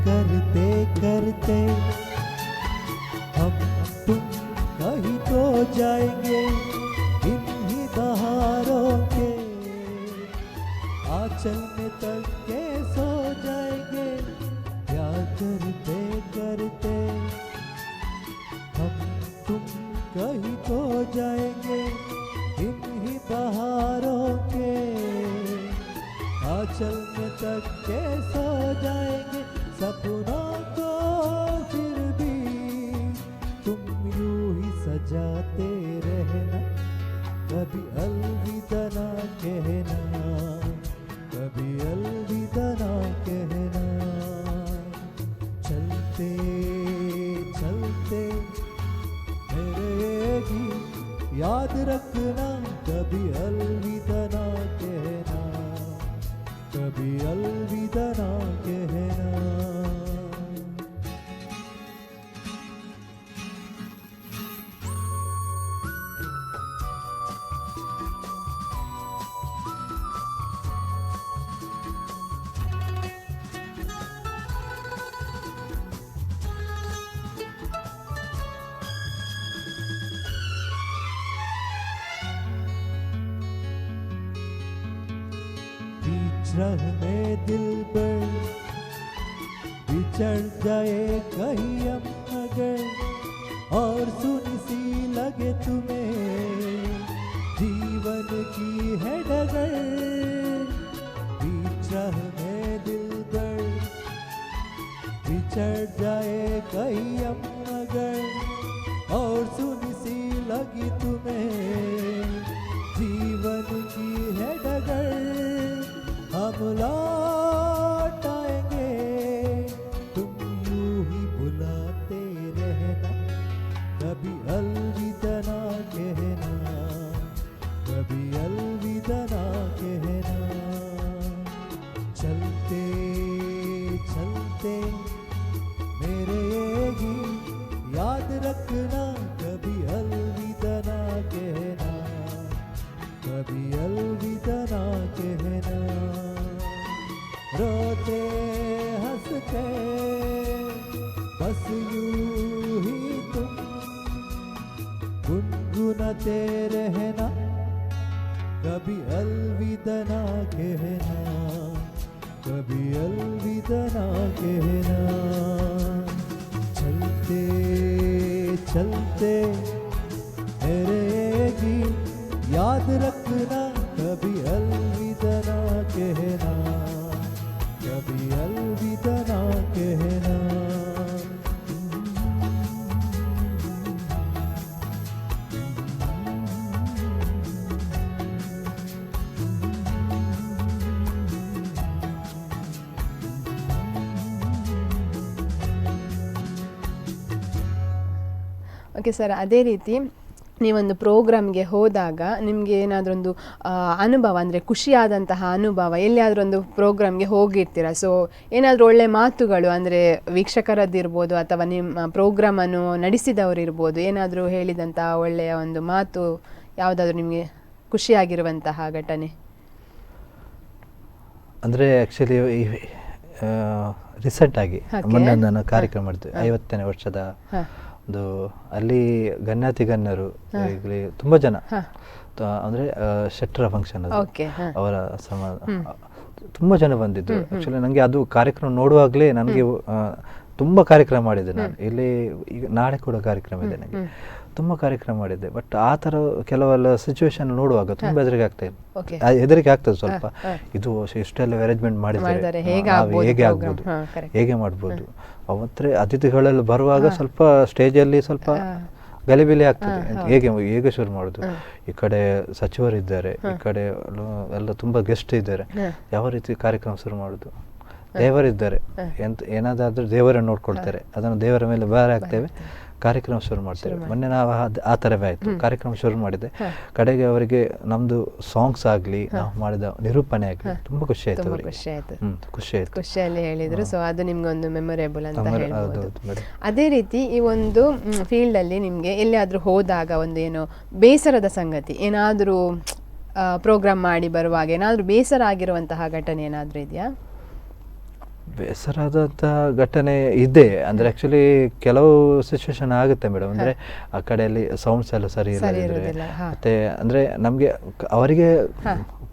करते करते हम तुम कहीं तो जाएंगे, इन्हीं बहारों के आंचल में तक के सो जाएंगे। प्यार करते करते हम तुम कहीं तो जाएंगे, इन्हीं बहारों के आंचल में तक के सो जाएंगे। सपनों को फिर भी तुम यूं ही सजाते रहना, कभी अलविदा ना कहना, कभी अलविदा ना कहना। चलते चलते मेरे गीत याद रखना, कभी अलविदा ना कहना, कभी अलविदा ना कहना। राह में दिल पर बिछड़ जाए कहीं हम अगर, और सुनी सी लगे तुम्हें जीवन की है डगर। बीच राह में दिल पर बिछड़ जाए कहीं हम अगर, और सुनी सी लगी तुम्हें जीवन की है डगर। हम लौट आएंगे, तुम यूं ही बुलाते रहना, कभी अलविदा ना कहना, कभी अलविदा ना कहना। चलते चलते मेरे ये गीत याद रखना, कभी अलविदा ना कहना, कभी अलविदा ना कहना। रोते हंसते बस यूं ही तुम गुनगुनाते रहना, कभी अलविदा ना कहना, कभी अलविदा ना कहना। चलते चलते मेरे गीत याद रखना, कभी अलविदा ना कहना, कभी अलविदा ना कहना। ಓಕೆ ಸರ್, ಅದೇ ರೀತಿ ನೀವೊಂದು ಪ್ರೋಗ್ರಾಮ್ಗೆ ಹೋದಾಗ ನಿಮಗೆ ಏನಾದರೊಂದು ಅನುಭವ, ಅಂದರೆ ಖುಷಿಯಾದಂತಹ ಅನುಭವ, ಎಲ್ಲಿಯಾದರೂ ಒಂದು ಪ್ರೋಗ್ರಾಮ್ಗೆ ಹೋಗಿರ್ತೀರ, ಸೊ ಏನಾದರೂ ಒಳ್ಳೆ ಮಾತುಗಳು, ಅಂದರೆ ವೀಕ್ಷಕರದ್ದಿರ್ಬೋದು ಅಥವಾ ನಿಮ್ಮ ಪ್ರೋಗ್ರಾಮನ್ನು ನಡೆಸಿದವರು ಇರ್ಬೋದು, ಏನಾದರೂ ಹೇಳಿದಂಥ ಒಳ್ಳೆಯ ಒಂದು ಮಾತು ಯಾವುದಾದ್ರೂ ನಿಮಗೆ ಖುಷಿಯಾಗಿರುವಂತಹ ಘಟನೆ? ಅಂದರೆ ಆ್ಯಕ್ಚುಲಿ ರೀಸೆಂಟಾಗಿ ಮೊನ್ನೆ ನಾನು ಕಾರ್ಯಕ್ರಮ ಮಾಡಿದ್ವಿ 50ನೇ ವರ್ಷದ ಒಂದು, ಅಲ್ಲಿ ಗಣ್ಯಾತಿ ಗಣ್ಯರು ಈಗಲೇ ತುಂಬ ಜನ, ಅಂದರೆ ಶೆಟ್ಟರ ಫಂಕ್ಷನ್ ಅದು, ಅವರ ತುಂಬ ಜನ ಬಂದಿದ್ದು. ಆ್ಯಕ್ಚುಲಿ ನನಗೆ ಅದು ಕಾರ್ಯಕ್ರಮ ನೋಡುವಾಗಲೇ ನನಗೆ ತುಂಬ ಕಾರ್ಯಕ್ರಮ ಮಾಡಿದ್ದೆ ನಾನು ಇಲ್ಲಿ. ಈಗ ನಾಳೆ ಕೂಡ ಕಾರ್ಯಕ್ರಮ ಇದೆ ನನಗೆ. ತುಂಬ ಕಾರ್ಯಕ್ರಮ ಮಾಡಿದ್ದೆ. ಬಟ್ ಆ ಥರ ಕೆಲವೆಲ್ಲ ಸಿಚುವೇಶನ್ ನೋಡುವಾಗ ತುಂಬ ಹೆದರಿಕೆ ಆಗ್ತಾ ಇದೆ. Okay. ಹೆದರಿಕೆ ಆಗ್ತದೆ ಸ್ವಲ್ಪ. ಇದು ಇಷ್ಟೆಲ್ಲ ಅರೇಂಜ್ಮೆಂಟ್ ಮಾಡಿದ್ದಾರೆ, ಹೇಗೆ ನಾವು ಹೇಗೆ ಆಗ್ಬೋದು, ಹೇಗೆ ಮಾಡ್ಬೋದು. ಅವತ್ತೇ ಅತಿಥಿಗಳೆಲ್ಲ ಬರುವಾಗ ಸ್ವಲ್ಪ ಸ್ಟೇಜಲ್ಲಿ ಸ್ವಲ್ಪ ಗಲಿಬಿಲಿ ಆಗ್ತದೆ. ಹೇಗೆ ಶುರು ಮಾಡೋದು, ಈ ಕಡೆ ಸಚಿವರಿದ್ದಾರೆ, ಈ ಕಡೆ ಎಲ್ಲ ತುಂಬ ಗೆಸ್ಟ್ ಇದ್ದಾರೆ, ಯಾವ ರೀತಿ ಕಾರ್ಯಕ್ರಮ ಶುರು ಮಾಡೋದು. ದೇವರಿದ್ದಾರೆ, ಏನಾದರೂ ದೇವರನ್ನು ನೋಡ್ಕೊಳ್ತಾರೆ, ಅದನ್ನು ದೇವರ ಮೇಲೆ ಭಾರ ಹಾಕ್ತೇವೆ, ಕಾರ್ಯಕ್ರಮ ಶುರು ಮಾಡ್ತೇವೆ. ಮೊನ್ನೆ ನಾವು ಆ ಥರವೇ ಆಯಿತು, ಕಾರ್ಯಕ್ರಮ ಶುರು ಮಾಡಿದೆ. ಕಡೆಗೆ ಅವರಿಗೆ ನಮ್ಮದು ಸಾಂಗ್ಸ್ ಆಗಲಿ, ನಾವು ಮಾಡಿದ ನಿರೂಪಣೆ ಆಗಲಿ ತುಂಬ ಖುಷಿ ಆಯಿತು. ಖುಷಿ ಆಯಿತು, ಖುಷಿಯಲ್ಲಿ ಹೇಳಿದ್ರು. ಸೊ ಅದು ನಿಮ್ಗೊಂದು ಮೆಮೊರೇಬಲ್ ಅಂತ ಹೇಳ್ಬೋದು. ಅದೇ ರೀತಿ ಈ ಒಂದು ಫೀಲ್ಡಲ್ಲಿ ನಿಮಗೆ ಎಲ್ಲಿಯಾದರೂ ಹೋದಾಗ ಒಂದು ಏನೋ ಬೇಸರದ ಸಂಗತಿ, ಏನಾದರೂ ಪ್ರೋಗ್ರಾಮ್ ಮಾಡಿ ಬರುವಾಗ ಏನಾದರೂ ಬೇಸರ ಆಗಿರುವಂತಹ ಘಟನೆ ಏನಾದರೂ ಇದೆಯಾ? ಬೇಸರಾದಂಥ ಘಟನೆ ಇದೆ. ಅಂದರೆ ಆ್ಯಕ್ಚುಲಿ ಕೆಲವು ಸಿಚುವೇಶನ್ ಆಗುತ್ತೆ ಮೇಡಮ್. ಅಂದರೆ ಆ ಕಡೆಯಲ್ಲಿ ಸೌಂಡ್ಸ್ ಎಲ್ಲ ಸರಿ ಇಲ್ಲದಿದ್ರೆ, ಮತ್ತು ಅಂದರೆ ನಮಗೆ ಅವರಿಗೆ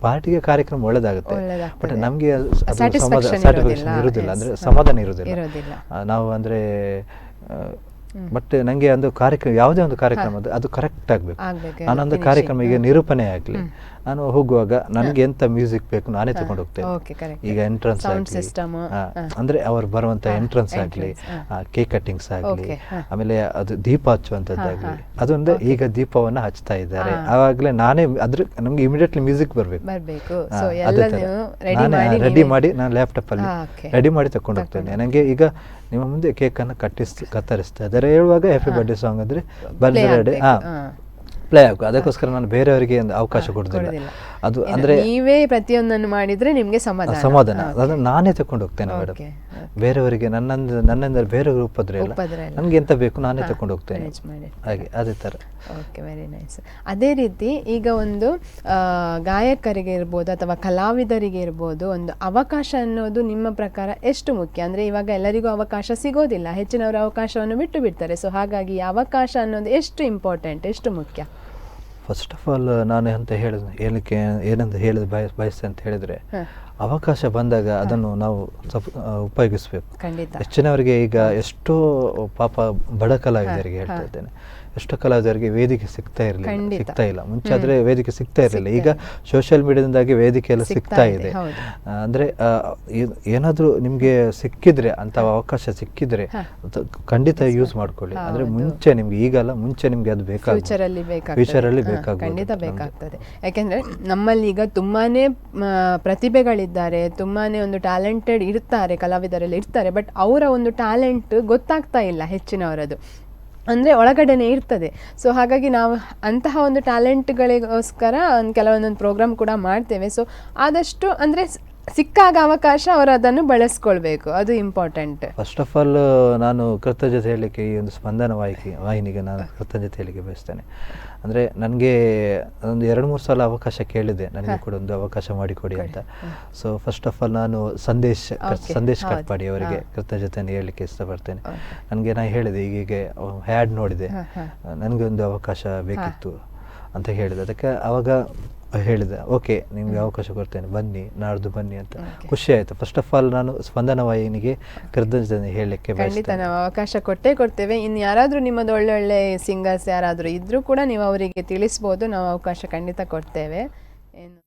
ಪಾರ್ಟಿಗೆ ಕಾರ್ಯಕ್ರಮ ಒಳ್ಳೇದಾಗುತ್ತೆ, ಬಟ್ ನಮಗೆ ಸ್ಯಾಟಿಸ್ಫ್ಯಾಕ್ಷನ್ ಇರುವುದಿಲ್ಲ, ಅಂದರೆ ಸಮಾಧಾನ ಇರುವುದಿಲ್ಲ ನಾವು. ಅಂದರೆ ಬಟ್ ನನಗೆ ಒಂದು ಕಾರ್ಯಕ್ರಮ, ಯಾವುದೇ ಒಂದು ಕಾರ್ಯಕ್ರಮ ಅದು ಕರೆಕ್ಟ್ ಆಗಬೇಕು. ನಾನೊಂದು ಕಾರ್ಯಕ್ರಮ ಈಗ ನಿರೂಪಣೆ ಆಗಲಿ, ನಾನು ಹೋಗುವಾಗ ನನಗೆ ಎಂತ ಮ್ಯೂಸಿಕ್ ಬೇಕು ನಾನೇ ತಗೊಂಡು ಹೋಗ್ತೇನೆ. ಈಗ ಎಂಟ್ರೆನ್ಸ್ ಆಗಲಿ, ಅಂದರೆ ಅವರು ಬರುವಂಥ ಎಂಟ್ರೆನ್ಸ್ ಆಗಲಿ, ಕೇಕ್ ಕಟ್ಟಿಂಗ್ಸ್ ಆಗಲಿ, ಆಮೇಲೆ ಅದು ದೀಪ ಹಚ್ಚುವಂಥದ್ದಾಗಲಿ, ಅದೊಂದು ಈಗ ದೀಪವನ್ನು ಹಚ್ತಾ ಇದ್ದಾರೆ ಆವಾಗಲೇ ನಾನೇ ನಮ್ಗೆ ಇಮಿಡಿಯೇಟ್ಲಿ ಮ್ಯೂಸಿಕ್ ಬರಬೇಕು. ನಾನು ರೆಡಿ ಮಾಡಿ ನಾನು ಲ್ಯಾಪ್ಟಾಪಲ್ಲಿ ರೆಡಿ ಮಾಡಿ ತಗೊಂಡು ಹೋಗ್ತೇನೆ. ನನಗೆ ಈಗ ನಿಮ್ಮ ಮುಂದೆ ಕೇಕನ್ನು ಕತ್ತರಿಸ್ತಾ ಇದ್ದಾರೆ ಹೇಳುವಾಗ ಹ್ಯಾಪಿ ಬರ್ಡೇ ಸಾಂಗ್ ಅಂದರೆ ಬರ್ತ್ಡೇ ಪ್ಲೇ ಆಗು, ಅದಕ್ಕೋಸ್ಕರ ನಾನು ಬೇರೆಯವರಿಗೆ ಒಂದು ಅವಕಾಶ ಕೊಡ್ತಿಲ್ಲ. ಅದು ಅಂದರೆ ನೀವೇ ಪ್ರತಿಯೊಂದನ್ನು ಮಾಡಿದ್ರೆ ನಿಮಗೆ ಸಮಾಧಾನ, ಅದನ್ನು ನಾನೇ ತಗೊಂಡು ಹೋಗ್ತೇನೆ ಮೇಡಮ್. ಬೇರೆಯವರಿಗೆ ನನ್ನಿಂದ ಬೇರೆಯವರು ಉಪದ್ರೆ ಇಲ್ಲ, ನನಗೆ ಎಂತ ಬೇಕು ನಾನೇ ತಗೊಂಡು ಹೋಗ್ತೇನೆ. ಹಾಗೆ ಅದೇ ಥರ. Okay, very nice. ಅದೇ ರೀತಿ ಈಗ ಒಂದು ಗಾಯಕರಿಗೆ ಇರ್ಬೋದು ಅಥವಾ ಕಲಾವಿದರಿಗೆ ಇರ್ಬೋದು, ಒಂದು ಅವಕಾಶ ಅನ್ನೋದು ನಿಮ್ಮ ಪ್ರಕಾರ ಎಷ್ಟು ಮುಖ್ಯ? ಅಂದರೆ ಇವಾಗ ಎಲ್ಲರಿಗೂ ಅವಕಾಶ ಸಿಗೋದಿಲ್ಲ, ಹೆಚ್ಚಿನವರು ಅವಕಾಶವನ್ನು ಬಿಟ್ಟು ಬಿಡ್ತಾರೆ. ಸೊ ಹಾಗಾಗಿ ಅವಕಾಶ ಅನ್ನೋದು ಎಷ್ಟು ಇಂಪಾರ್ಟೆಂಟ್, ಎಷ್ಟು ಮುಖ್ಯ? ಫಸ್ಟ್ ಆಫ್ ಆಲ್ ನಾನು ಅಂತ ಹೇಳಲಿಕ್ಕೆ ಏನಂತ ಬಯಸ್ತೇನೆ ಅಂತ ಹೇಳಿದರೆ, ಅವಕಾಶ ಬಂದಾಗ ಅದನ್ನು ನಾವು ಉಪಯೋಗಿಸಬೇಕು. ಹೆಚ್ಚಿನವರಿಗೆ ಈಗ ಎಷ್ಟೋ ಪಾಪ ಬಡ ಕಲಾವಿದರಿಗೆ ಹೇಳ್ತಾ ಇದ್ದೇನೆ, ಎಷ್ಟೋ ಕಲಾವಿದರಿಗೆ ವೇದಿಕೆ ಸಿಗ್ತಾ ಇಲ್ಲ. ಮುಂಚೆ ಆದರೆ ವೇದಿಕೆ ಸಿಗ್ತಾ ಇರಲಿಲ್ಲ, ಈಗ ಸೋಷಿಯಲ್ ಮೀಡಿಯಾದಿಂದಾಗಿ ವೇದಿಕೆ ಎಲ್ಲ ಸಿಗ್ತಾ ಇದೆ. ಅಂದರೆ ಏನಾದರೂ ನಿಮಗೆ ಸಿಕ್ಕಿದ್ರೆ, ಅಂಥ ಅವಕಾಶ ಸಿಕ್ಕಿದ್ರೆ ಖಂಡಿತ ಯೂಸ್ ಮಾಡ್ಕೊಳ್ಳಿ. ಅಂದರೆ ಮುಂಚೆ ನಿಮ್ಗೆ ಈಗಲ್ಲ, ಮುಂಚೆ ನಿಮ್ಗೆ ಅದು ಫ್ಯೂಚರಲ್ಲಿ ಖಂಡಿತ ಬೇಕಾಗ್ತದೆ. ಯಾಕೆಂದರೆ ನಮ್ಮಲ್ಲಿ ಈಗ ತುಂಬಾನೇ ಪ್ರತಿಭೆಗಳಿದ್ದಾರೆ, ತುಂಬಾನೇ ಒಂದು ಟ್ಯಾಲೆಂಟೆಡ್ ಇರ್ತಾರೆ, ಕಲಾವಿದರಲ್ಲಿ ಇರ್ತಾರೆ. ಬಟ್ ಅವರ ಒಂದು ಟ್ಯಾಲೆಂಟ್ ಗೊತ್ತಾಗ್ತಾ ಇಲ್ಲ ಹೆಚ್ಚಿನವರದು, ಅಂದರೆ ಒಳಗಡೆನೇ ಇರ್ತದೆ. ಸೊ ಹಾಗಾಗಿ ನಾವು ಅಂತಹ ಒಂದು ಟ್ಯಾಲೆಂಟ್ಗಳಿಗೋಸ್ಕರ ಕೆಲವೊಂದೊಂದು ಪ್ರೋಗ್ರಾಮ್ ಕೂಡ ಮಾಡ್ತೇವೆ. ಸೊ ಆದಷ್ಟು ಅಂದರೆ ಸಿಕ್ಕಾಗ ಅವಕಾಶ ಅವರು ಅದನ್ನು ಬಳಸ್ಕೊಳ್ಬೇಕು, ಅದು ಇಂಪಾರ್ಟೆಂಟ್. ಫಸ್ಟ್ ಆಫ್ ಆಲ್ ನಾನು ಕೃತಜ್ಞತೆ ಹೇಳಲಿಕ್ಕೆ ಈ ಒಂದು ಸ್ಪಂದನ ವಾಹಿನಿಗೆ ನಾನು ಕೃತಜ್ಞತೆ ಹೇಳಲಿಕ್ಕೆ ಬಯಸ್ತೇನೆ. ಅಂದರೆ ನನಗೆ ಒಂದು 2-3 ಸಲ ಅವಕಾಶ ಕೇಳಿದೆ, ನನಗೆ ಕೂಡ ಒಂದು ಅವಕಾಶ ಮಾಡಿಕೊಡಿ ಅಂತ. ಸೊ ಫಸ್ಟ್ ಆಫ್ ಆಲ್ ನಾನು ಸಂದೇಶ್ ಕಟ್ಪಾಡಿ ಅವರಿಗೆ ಕೃತಜ್ಞತೆಯನ್ನು ಹೇಳಲಿಕ್ಕೆ ಇಷ್ಟಪಡ್ತೇನೆ. ನನಗೆ ನಾನು ಹೇಳಿದೆ, ಹೀಗೆ ಹ್ಯಾಡ್ ನೋಡಿದೆ, ನನಗೆ ಒಂದು ಅವಕಾಶ ಬೇಕಿತ್ತು ಅಂತ ಹೇಳಿದೆ. ಅದಕ್ಕೆ ಆವಾಗ ಹೇಳಿದೆ, ಓಕೆ ನಿಮಗೆ ಅವಕಾಶ ಕೊಡ್ತೇನೆ, ಬನ್ನಿ, ನಾಡ್ದು ಬನ್ನಿ ಅಂತ. ಖುಷಿ ಆಯಿತು. ಫಸ್ಟ್ ಆಫ್ ಆಲ್ ನಾನು ಸ್ಪಂದನ ವಾಹಿನಿಗೆ ಕೃತಜ್ಞತೆ ಹೇಳಲಿಕ್ಕೆ ಖಂಡಿತ ನಾವು ಅವಕಾಶ ಕೊಡ್ತೇವೆ. ಇನ್ನು ಯಾರಾದರೂ ನಿಮ್ಮದು ಒಳ್ಳೊಳ್ಳೆ ಸಿಂಗರ್ಸ್ ಯಾರಾದರೂ ಇದ್ರೂ ಕೂಡ ನೀವು ಅವರಿಗೆ ತಿಳಿಸ್ಬೋದು, ನಾವು ಅವಕಾಶ ಖಂಡಿತ ಕೊಡ್ತೇವೆ. ಏನು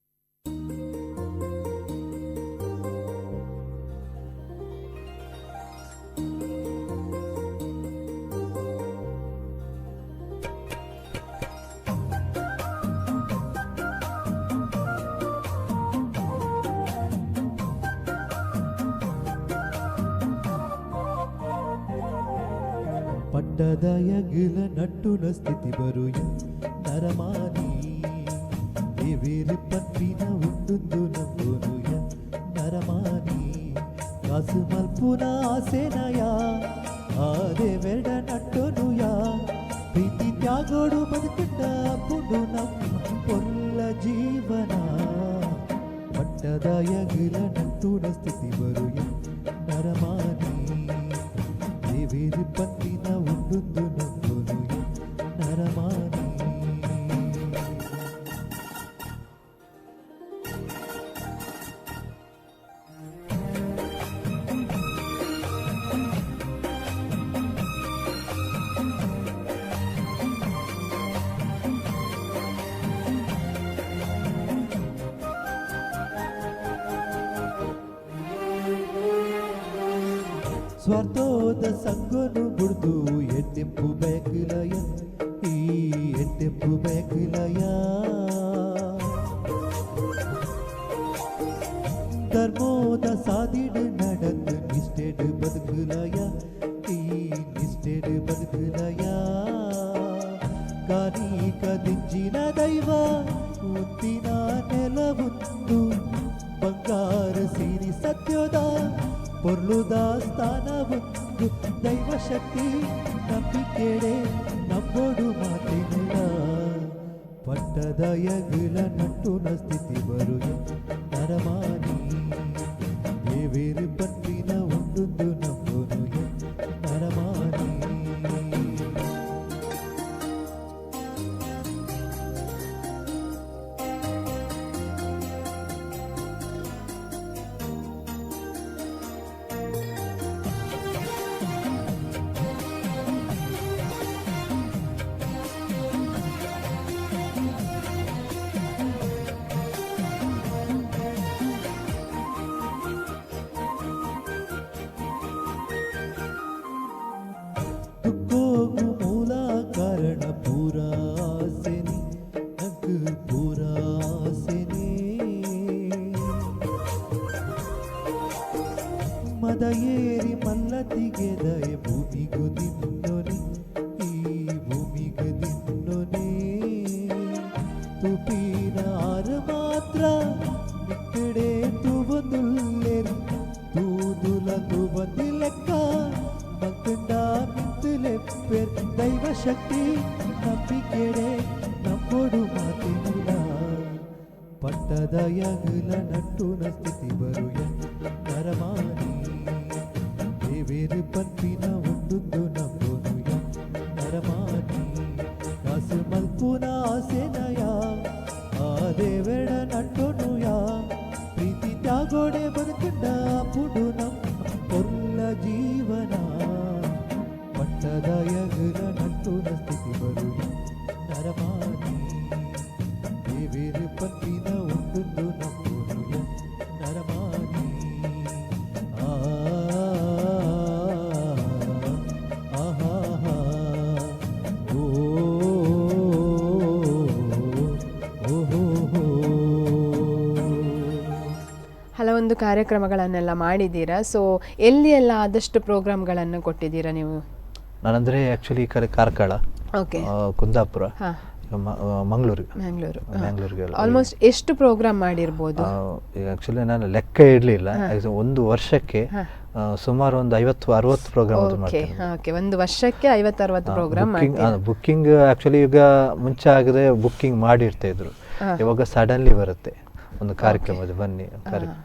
ಪಟ್ಟದ ಯಗಿಲ ನಟ್ಟುನ ಸ್ಥಿತಿ ಬರುಯ ನರಮಾನಿ ದೇವೇರಿ ಪನ್ಪಿನ ಉಂಡುಂದು ನಂಬುನುಯ ನರಮಾನಿ ಕಾಸು ಮಲ್ಪುನ ಆಸೆನಯ ಆದೇವೆರಡ ನಟ್ಟುನುಯ ಪ್ರೀತಿ ತ್ಯಾಗೋಡು ಬದುಕಿಟ್ಟ ಪುಡು ನಮ್ಮ ಪೊಲ್ಲ ಜೀವನ ಪಟ್ಟದ ಯಗಿಲ ನಟ್ಟುನ ಸ್ಥಿತಿ ಬರುಯ ನರಮಾನಿ ದೇವೇರಿ ಪನ್ಪಿನ ಉಂಡುಂದು ನಂಬುನುಯ ನರಮಾನಿ. ಸ್ವಾರ್ಥೋದ ಸಂಗೊನು ಬುಡ್ದು ಎಟ್ಟೆಪ್ಪು ಬೇಕಲಯ ಈ ಎಟ್ಟೆಪ್ಪು ಬೇಕಲಯ ಧರ್ಮೋದ ಸಾದಿಡು ನಡದು ನಿಷ್ಠೆಡು ಬದುಕಲಯ ಈ ನಿಷ್ಠೆಡು ಬದುಕಲಯ ಕಾನೀಕ ದಿಂಜಿನ ದೈವ ಉತ್ತಿನ ನೆಲವೊಂದು ಬಂಗಾರ ಸಿರಿ ಸತ್ಯದ ಪೊರ್ಲುದ ಸ್ಥಾನವೊಂದು ದೈವ ಶಕ್ತಿ ನಂಬಿಕೆಡೆ ನಂಬೋಡು ಮಾತಿನ ಪಟ್ಟದ ಯಗುಲ ನಟ್ಟುನ ಸ್ಥಿತಿ ಬರುವೆ ನರಮಾನಿ ದೇವೇರು ಪಟ್ಟಿನ ಒಂದೊಂದು ನಂಬೋನು ನರಮಾನಿ ದುಃಖೋಗು ಮೂಲ ಕಾರಣ ಪೂರಾಸೆನಿ ನಗು ಪೂರಾಸೆನಿ ಮದ ಏರಿ ಮಲ್ಲತಿಗೆ ದಯ ಭೂಮಿಗೂ ದಿನ್ನೊನಿ ಈ ಭೂಮಿಗೂ ದಿನ್ನೊನಿ ತುಪೀನ ಆರ ಮಾತ್ರ ನಿಕ್ಕಡೆ ತುಬಂದುಲ್ಲೆರಿ ತೂದುಲ ತುಬಂದಿ ಲೆಕ್ಕ ಮಕ್ಕಂಡ ಮಿತ್ತುಲೆಪ್ಪೆರ್ ದೈವ ಶಕ್ತಿ ನಂಬಿಕೆಡೆ ನಂಬೋಡು ಮಾತಿನಿಲ್ಲ ಪಟ್ಟದ ಯಗುಲ ನಟ್ಟುನ ಸ್ಥಿತಿ ಬರುಯ ನರಮಾನಿ ದೇವೇರು ಪನ್ಪಿನ ಒಂದೊಂದು ನಂಬೋನುಯ ನರಮಾನಿ ಕಾಸು ಮಲ್ಪುನ ಆಸೆನಯ ಆ ದೇವೆಡ ನಟ್ಟೊನುಯ ಪ್ರೀತಿ ತ್ಯಾಗೋಡೆ ಬದುಕಂಡ ಪುಡು ನಮ್ಮ ಪೊರ್ಲ ಜೀವನ ಪಟ್ಟದ ಯಗುಲ ನಟ್ಟುನ ಸ್ಥಿತಿ ಬರುಯ ನರಮಾನಿ ದೇವೇರು ಪನ್ಪಿನ ಒಂದೊಂದು ನಂಬೋನುಯ ನರಮಾನಿ ಹಲವೊಂದು ಕಾರ್ಯಕ್ರಮಗಳನ್ನೆಲ್ಲ ಮಾಡಿದ್ದೀರಾ. ಸೊ ಎಲ್ಲಿ ಎಲ್ಲ ಆದಷ್ಟು ಪ್ರೋಗ್ರಾಮ್ಗಳನ್ನು ಕೊಟ್ಟಿದ್ದೀರಾ ನೀವು? ನಾನಂದರೆ ಆ್ಯಕ್ಚುಲಿ ಈ ಕಡೆ ಕಾರ್ಕಳ, ಓಕೆ, ಕುಂದಾಪುರ, ಮಂಗಳೂರು, ಮ್ಯಾಂಗ್ಳೂರಿಗೆ ಆಲ್ಮೋಸ್ಟ್ ಎಷ್ಟು ಪ್ರೋಗ್ರಾಮ್ ಮಾಡಿರ್ಬೋದು? ಈಗ ಆ್ಯಕ್ಚುಲಿ ನಾನು ಲೆಕ್ಕ ಇಡಲಿಲ್ಲ. ಒಂದು ವರ್ಷಕ್ಕೆ ಸುಮಾರು ಒಂದು 50-60 ಪ್ರೋಗ್ರಾಮ್ ಓಕೆ, ಒಂದು ವರ್ಷಕ್ಕೆ 50-60 ಪ್ರೋಗ್ರಾಮ್ ಬುಕ್ಕಿಂಗ್. ಆ್ಯಕ್ಚುಲಿ ಈಗ ಮುಂಚೆ ಆಗದೆ ಬುಕ್ಕಿಂಗ್ ಮಾಡಿರ್ತಾ ಇದ್ರು, ಇವಾಗ ಸಡನ್ಲಿ ಬರುತ್ತೆ ಒಂದು ಕಾರ್ಯಕ್ರಮದ ಬನ್ನಿ ಕಾರ್ಯಕ್ರಮ.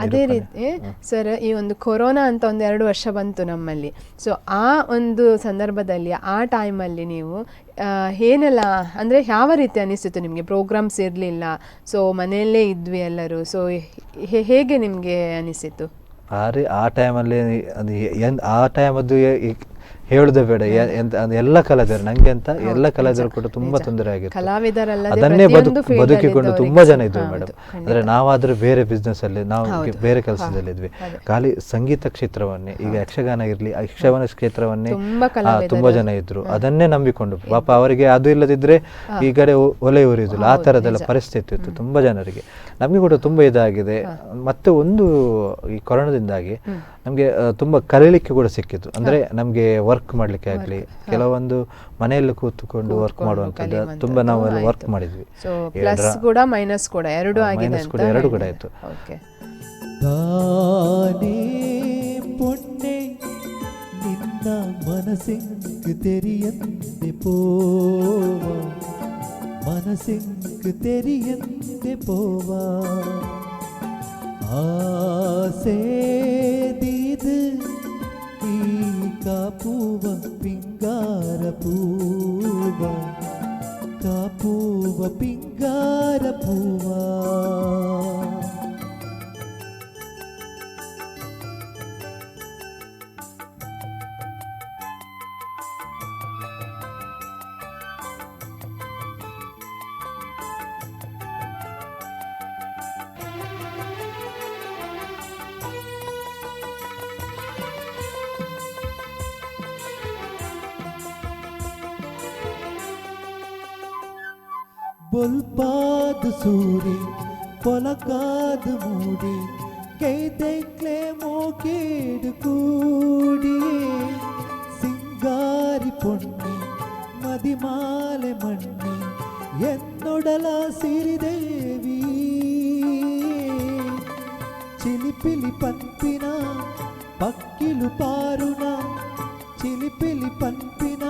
ಅದೇ ರೀತಿ ಸರ್, ಈ ಒಂದು ಕೊರೋನಾ ಅಂತ ಒಂದು 2 ವರ್ಷ ಬಂತು ನಮ್ಮಲ್ಲಿ. ಸೊ ಆ ಒಂದು ಸಂದರ್ಭದಲ್ಲಿ ಆ ಟೈಮಲ್ಲಿ ನೀವು ಏನೆಲ್ಲ ಅಂದರೆ ಯಾವ ರೀತಿ ಅನಿಸ್ತಿತ್ತು ನಿಮಗೆ? ಪ್ರೋಗ್ರಾಮ್ಸ್ ಇರಲಿಲ್ಲ, ಸೊ ಮನೆಯಲ್ಲೇ ಇದ್ವಿ ಎಲ್ಲರೂ. ಸೊ ಹೇಗೆ ನಿಮಗೆ ಅನಿಸಿತು? ಆ ಟೈಮಲ್ಲಿ ಆ ಟೈಮದ್ದು ಹೇಳುದೇ ಬೇಡ. ಎಲ್ಲ ಕಲಾವಿದರು ನಂಗೆ ಅಂತ ಎಲ್ಲ ಕಲಾವಿದರು ಕೂಡ ತುಂಬಾ ತೊಂದರೆ ಆಗಿತ್ತು. ಅದನ್ನೇ ಬದುಕಿಕೊಂಡು ತುಂಬಾ ಜನ ಇದ್ವಿ ಮೇಡಮ್. ಅಂದ್ರೆ ನಾವಾದ್ರೆ ಬೇರೆ ಬಿಸ್ನೆಸ್ ಅಲ್ಲಿ, ನಾವು ಬೇರೆ ಕೆಲಸದಲ್ಲಿ ಇದ್ವಿ. ಖಾಲಿ ಸಂಗೀತ ಕ್ಷೇತ್ರವನ್ನೇ, ಈಗ ಯಕ್ಷಗಾನ ಇರ್ಲಿ, ಯಕ್ಷಗಾನ ಕ್ಷೇತ್ರವನ್ನೇ ತುಂಬಾ ಜನ ಇದ್ರು. ಅದನ್ನೇ ನಂಬಿಕೊಂಡು ಪಾಪ ಅವರಿಗೆ ಅದು ಇಲ್ಲದಿದ್ರೆ ಈ ಕಡೆ ಒಲೆ ಉರಿಯುದಿಲ್ಲ, ಆ ತರದೆಲ್ಲ ಪರಿಸ್ಥಿತಿ ಇತ್ತು ತುಂಬಾ ಜನರಿಗೆ. ನಮಗೆ ಕೂಡ ತುಂಬಾ ಇದಾಗಿದೆ. ಮತ್ತೆ ಒಂದು ಈ ಕೊರೋನಾದಿಂದಾಗಿ ನಮಗೆ ತುಂಬಾ ಕಲೀಲಿಕ್ಕೆ ಕೂಡ ಸಿಕ್ಕಿತ್ತು. ಅಂದ್ರೆ ನಮ್ಗೆ ವರ್ಕ್ ಮಾಡ್ಲಿಕ್ಕೆ ಆಗ್ಲಿ, ಕೆಲವೊಂದು ಮನೆಯಲ್ಲಿ ಕೂತ್ಕೊಂಡು ವರ್ಕ್ ಮಾಡುವಂಥದ್ದು ತುಂಬಾ ನಾವು ವರ್ಕ್ ಮಾಡಿದ್ವಿ. ಮೈನಸ್ ಕೂಡ ಎರಡು ಕೂಡ ಆಯ್ತು. ತಾನೇ ಪೊನ್ನೆ ನಿನ್ನ ಮನಸ್ಸಿಂಗ್ ತೆರಿಯಂದೆ ಪೋವ, ಮನಸ್ಸಿಂಗ್ ತೆರಿಯಂದೆ ಪೋವ, ಆಸೆ ದೀದು ಈ ಕಾಪುವ ಪಿಂಗಾರ ಪೂವ, ಕಾಪುವ ಪಿಂಗಾರ ಪೂವ. ಬೊಲ್ಪಾದ ಸೂರಿ ಪೊಲಕಾದ ಮೂಡಿ ಕೈದೈಕ್ಲೆ ಮೋಕೇಡು ಕೂಡಿಯೇ ಸಿಂಗಾರಿ ಪೊಣ್ಣಿ ಮದಿಮಾಲೆ ಮಣ್ಣಿ എന്നൊടല സിരിദേവി ചിലിപ്പിലി പൻപിന പക്കിലു പാരുന ചിലിപ്പിലി പൻപിന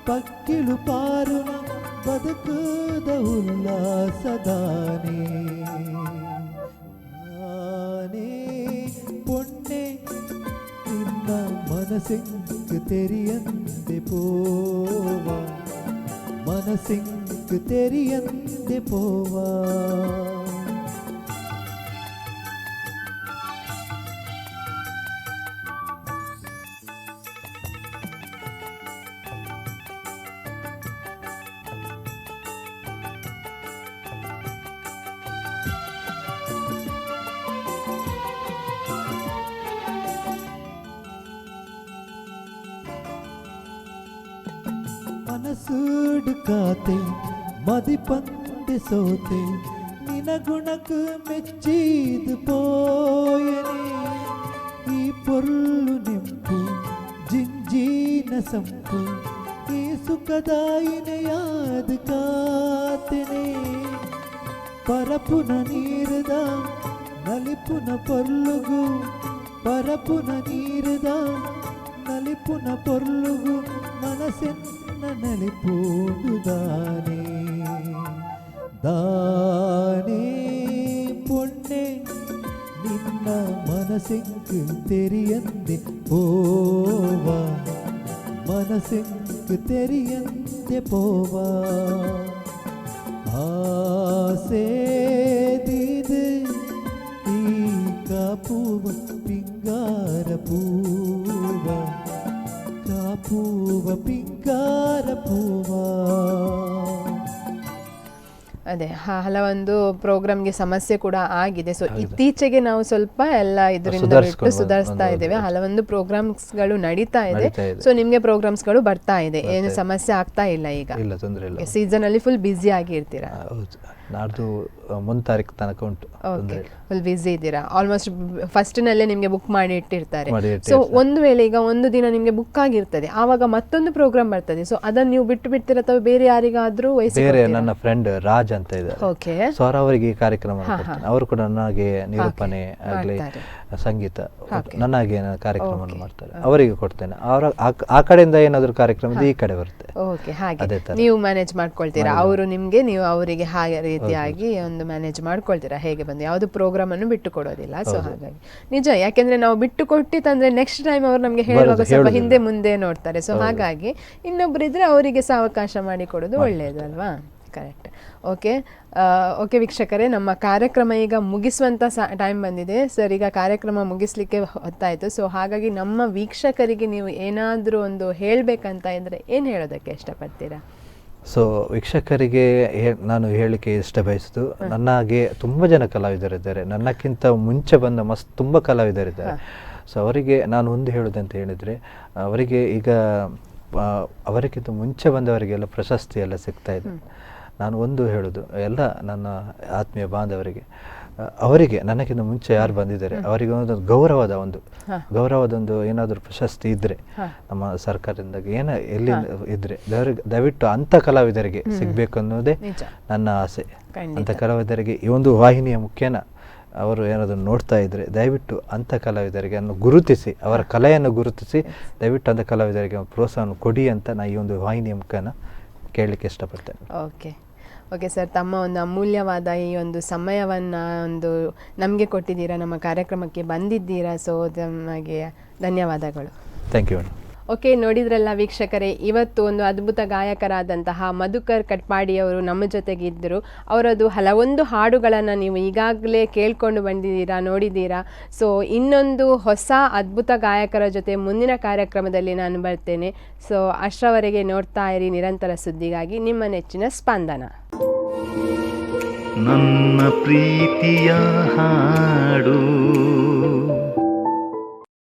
പക്കിലു പാരുന ಬದುಕದ ಉಲ್ಲಾಸದಾನೆ ನಾನೇ ಪೊಣ್ಣೆ ನಿನ್ನ ಮನಸ್ಸಿಂಗ್ ತೆರಿಯಂತೆ ಪೋವ ಮನಸ್ಸಿಂಗ್ ತೆರಿಯಂತೆ ಪೋವಾ മനസ്സൂട് കാത്തെ മതിപ്പന്തി സോത്തെ നിനഗുണക്ക് മെച്ചീത് പോയനെ ഈ പൊരുളു ನೆಂಪು ಜಿಂಜೀನ ಸಂಪು ಈ ಸುಖದಾಯಿನೆಯಾದ ಕಾತೆನೆ ಪರಪುನ ನೀರದ ನಲಿಪುನ ಪೊರ್ಲುಗು ಪರಪುನ ನೀರದ ನಲಿಪುನ ಪೊರ್ಲುಗು ಮನಸ್ಸೆನ್ನ ನಲಿಪೂಡುದಾನೆ ದಾನೆ ಪೊಣ್ಣೆ ನಿನ್ನ ಮನಸ್ಸೆಂಕು ತೆರಿಯಂದೆ ಪೋವಾ ಮನಸ್ಸೆಂಕು ತೆರಿಯಂದೆ ಪೋವಾ ಆಸೆ ದಿದೆ ಈ ಕಾಪುವ ಪಿಂಗಾರ ಪೂವ ಕಾಪುವ ಪಿಂಗಾರ ಪೂವ. ಅದೇ ಹಲವೊಂದು ಪ್ರೋಗ್ರಾಮ್ಗೆ ಸಮಸ್ಯೆ ಕೂಡ ಆಗಿದೆ. ಸೊ ಇತ್ತೀಚೆಗೆ ನಾವು ಸ್ವಲ್ಪ ಎಲ್ಲ ಇದರಿಂದ ಬಿಟ್ಟು ಸುಧಾರಿಸ್ತಾ ಇದ್ದೇವೆ. ಹಲವೊಂದು ಪ್ರೋಗ್ರಾಮ್ಸ್ಗಳು ನಡೀತಾ ಇದೆ. ಸೊ ನಿಮ್ಗೆ ಪ್ರೋಗ್ರಾಮ್ಸ್ಗಳು ಬರ್ತಾ ಇದೆ, ಏನು ಸಮಸ್ಯೆ ಆಗ್ತಾ ಇಲ್ಲ. ಈಗ ಸೀಸನ್ ಅಲ್ಲಿ ಫುಲ್ ಬ್ಯುಸಿ ಆಗಿರ್ತೀರಾ? ನಾಡ್ದು 1 ತಾರೀಕು ತನಕ ಉಂಟು. ಫುಲ್ ಬ್ಯುಸಿ ಇದ್ದೀರಾ. ಆಲ್ಮೋಸ್ಟ್ ಫಸ್ಟ್ ನಲ್ಲೇ ನಿಮ್ಗೆ ಬುಕ್ ಮಾಡಿ ಇಟ್ಟಿರ್ತಾರೆ. ಸೊ ಒಂದು ವೇಳೆ ಈಗ ಒಂದು ದಿನ ನಿಮ್ಗೆ ಬುಕ್ ಆಗಿರ್ತದೆ, ಆವಾಗ ಮತ್ತೊಂದು ಪ್ರೋಗ್ರಾಮ್ ಬರ್ತದೆ. ಸೊ ಅದನ್ನ ನೀವು ಬಿಟ್ಟು ಬಿಡ್ತೀರಾ ಅಥವಾ ಬೇರೆ ಯಾರಿಗಾದ್ರೂ ಬೇರೆ ನನ್ನ ಫ್ರೆಂಡ್ ರಾಜ್ ಅಂತ ಇದ್ದಾರೆ, ಸೊ ಅವರಿಗೆ ಕಾರ್ಯಕ್ರಮ ಅವರು ಕೂಡ ನನಗೆ ನಿರೂಪಣೆ ಆಗ್ಲಿ ಸಂಗೀತ ನನಗೆ ಕಾರ್ಯಕ್ರಮವನ್ನು ಮಾಡ್ತಾರೆ, ಅವರಿಗೆ ಕೊಡ್ತೇನೆ. ಅವರ ಆ ಕಡೆಯಿಂದ ಏನಾದ್ರು ಕಾರ್ಯಕ್ರಮ ಈ ಕಡೆ ಬರುತ್ತೆ. ಓಕೆ, ಹಾಗೆ ನೀವು ಮ್ಯಾನೇಜ್ ಮಾಡ್ಕೊಳ್ತೀರಾ. ಅವರು ನಿಮ್ಗೆ, ನೀವು ಅವರಿಗೆ ಹಾಗೆ ರೀತಿಯಾಗಿ ಒಂದು ಮ್ಯಾನೇಜ್ ಮಾಡ್ಕೊಳ್ತೀರಾ. ಹೇಗೆ ಬಂದು ಯಾವ್ದು ಪ್ರೋಗ್ರಾಮ್ ಅನ್ನು ಬಿಟ್ಟು ಕೊಡೋದಿಲ್ಲ. ಸೊ ಹಾಗಾಗಿ ನಿಜ, ಯಾಕೆಂದ್ರೆ ನಾವು ಬಿಟ್ಟು ಕೊಟ್ಟಿತ್ತಂದ್ರೆ ನೆಕ್ಸ್ಟ್ ಟೈಮ್ ಅವ್ರು ನಮ್ಗೆ ಹೇಳುವಾಗ ಸ್ವಲ್ಪ ಹಿಂದೆ ಮುಂದೆ ನೋಡ್ತಾರೆ. ಸೊ ಹಾಗಾಗಿ ಇನ್ನೊಬ್ರು ಇದ್ರೆ ಅವರಿಗೆ ಸಹ ಅವಕಾಶ ಮಾಡಿ ಕೊಡೋದು ಒಳ್ಳೆಯದು ಅಲ್ವಾ? ಕರೆಕ್ಟ್. ಓಕೆ ಓಕೆ ವೀಕ್ಷಕರೇ, ನಮ್ಮ ಕಾರ್ಯಕ್ರಮ ಈಗ ಮುಗಿಸುವಂಥ ಟೈಮ್ ಬಂದಿದೆ ಸರ್. ಈಗ ಕಾರ್ಯಕ್ರಮ ಮುಗಿಸ್ಲಿಕ್ಕೆ ಹೊತ್ತಾಯಿತು. ಸೊ ಹಾಗಾಗಿ ನಮ್ಮ ವೀಕ್ಷಕರಿಗೆ ನೀವು ಏನಾದರೂ ಒಂದು ಹೇಳಬೇಕಂತ ಇದ್ದರೆ ಏನು ಹೇಳೋದಕ್ಕೆ ಇಷ್ಟಪಡ್ತೀರಾ? ಸೊ ವೀಕ್ಷಕರಿಗೆ ನಾನು ಹೇಳಲಿಕ್ಕೆ ಇಷ್ಟ ಬಯಸಿದ್ದು, ನನ್ನ ಹಾಗೆ ತುಂಬ ಜನ ಕಲಾವಿದರಿದ್ದಾರೆ, ನನ್ನಕ್ಕಿಂತ ಮುಂಚೆ ಬಂದ ತುಂಬ ಕಲಾವಿದರಿದ್ದಾರೆ. ಸೊ ಅವರಿಗೆ ನಾನು ಒಂದು ಹೇಳೋದಂತ ಹೇಳಿದರೆ, ಅವರಿಗೆ ಈಗ ಅವರಿಗಿಂತ ಮುಂಚೆ ಬಂದವರಿಗೆಲ್ಲ ಪ್ರಶಸ್ತಿ ಎಲ್ಲ ಸಿಗ್ತಾ ಇದೆ. ನಾನು ಒಂದು ಹೇಳೋದು ಎಲ್ಲ ನನ್ನ ಆತ್ಮೀಯ ಬಾಂಧವರಿಗೆ, ಅವರಿಗೆ ನನಗಿಂತ ಮುಂಚೆ ಯಾರು ಬಂದಿದ್ದಾರೆ ಅವರಿಗೆ ಒಂದು ಗೌರವದೊಂದು ಏನಾದರೂ ಪ್ರಶಸ್ತಿ ಇದ್ದರೆ ನಮ್ಮ ಸರ್ಕಾರದಿಂದ ಎಲ್ಲಿ ಇದ್ರೆ ದಯವಿಟ್ಟು ಅಂಥ ಕಲಾವಿದರಿಗೆ ಸಿಗಬೇಕು ಅನ್ನೋದೇ ನನ್ನ ಆಸೆ. ಅಂಥ ಕಲಾವಿದರಿಗೆ ಈ ಒಂದು ವಾಹಿನಿಯ ಮುಖ್ಯನ ಅವರು ಏನಾದರೂ ನೋಡ್ತಾ ಇದ್ರೆ ದಯವಿಟ್ಟು ಅಂಥ ಕಲಾವಿದರಿಗೆ ಅನ್ನು ಗುರುತಿಸಿ, ಅವರ ಕಲೆಯನ್ನು ಗುರುತಿಸಿ ದಯವಿಟ್ಟು ಅಂಥ ಕಲಾವಿದರಿಗೆ ಪ್ರೋತ್ಸಾಹವನ್ನು ಕೊಡಿ ಅಂತ ನಾನು ಈ ಒಂದು ವಾಹಿನಿಯ ಮುಖೇನ ಕೇಳಲಿಕ್ಕೆ ಇಷ್ಟಪಡ್ತೇನೆ. ಓಕೆ ಓಕೆ ಸರ್, ತಮ್ಮ ಒಂದು ಅಮೂಲ್ಯವಾದ ಈ ಒಂದು ಸಮಯವನ್ನು ಒಂದು ನಮಗೆ ಕೊಟ್ಟಿದ್ದೀರಾ, ನಮ್ಮ ಕಾರ್ಯಕ್ರಮಕ್ಕೆ ಬಂದಿದ್ದೀರಾ. ಸೊ ನಮಗೆ ಧನ್ಯವಾದಗಳು. Thank you madam. ಓಕೆ, ನೋಡಿದ್ರಲ್ಲ ವೀಕ್ಷಕರೇ, ಇವತ್ತು ಒಂದು ಅದ್ಭುತ ಗಾಯಕರಾದಂತಹ ಮಧುಕರ್ ಕಟ್ಪಾಡಿಯವರು ನಮ್ಮ ಜೊತೆಗೆ ಇದ್ದರು. ಅವರದ್ದು ಹಲವೊಂದು ಹಾಡುಗಳನ್ನು ನೀವು ಈಗಾಗಲೇ ಕೇಳ್ಕೊಂಡು ಬಂದಿದ್ದೀರಾ, ನೋಡಿದ್ದೀರಾ. ಸೊ ಇನ್ನೊಂದು ಹೊಸ ಅದ್ಭುತ ಗಾಯಕರ ಜೊತೆ ಮುಂದಿನ ಕಾರ್ಯಕ್ರಮದಲ್ಲಿ ನಾನು ಬರ್ತೇನೆ. ಸೊ ಅಷ್ಟರವರೆಗೆ ನೋಡ್ತಾ ಇರಿ ನಿರಂತರ ಸುದ್ದಿಗಾಗಿ ನಿಮ್ಮ ನೆಚ್ಚಿನ ಸ್ಪಂದನ. ನನ್ನ ಪ್ರೀತಿಯ ಹಾಡು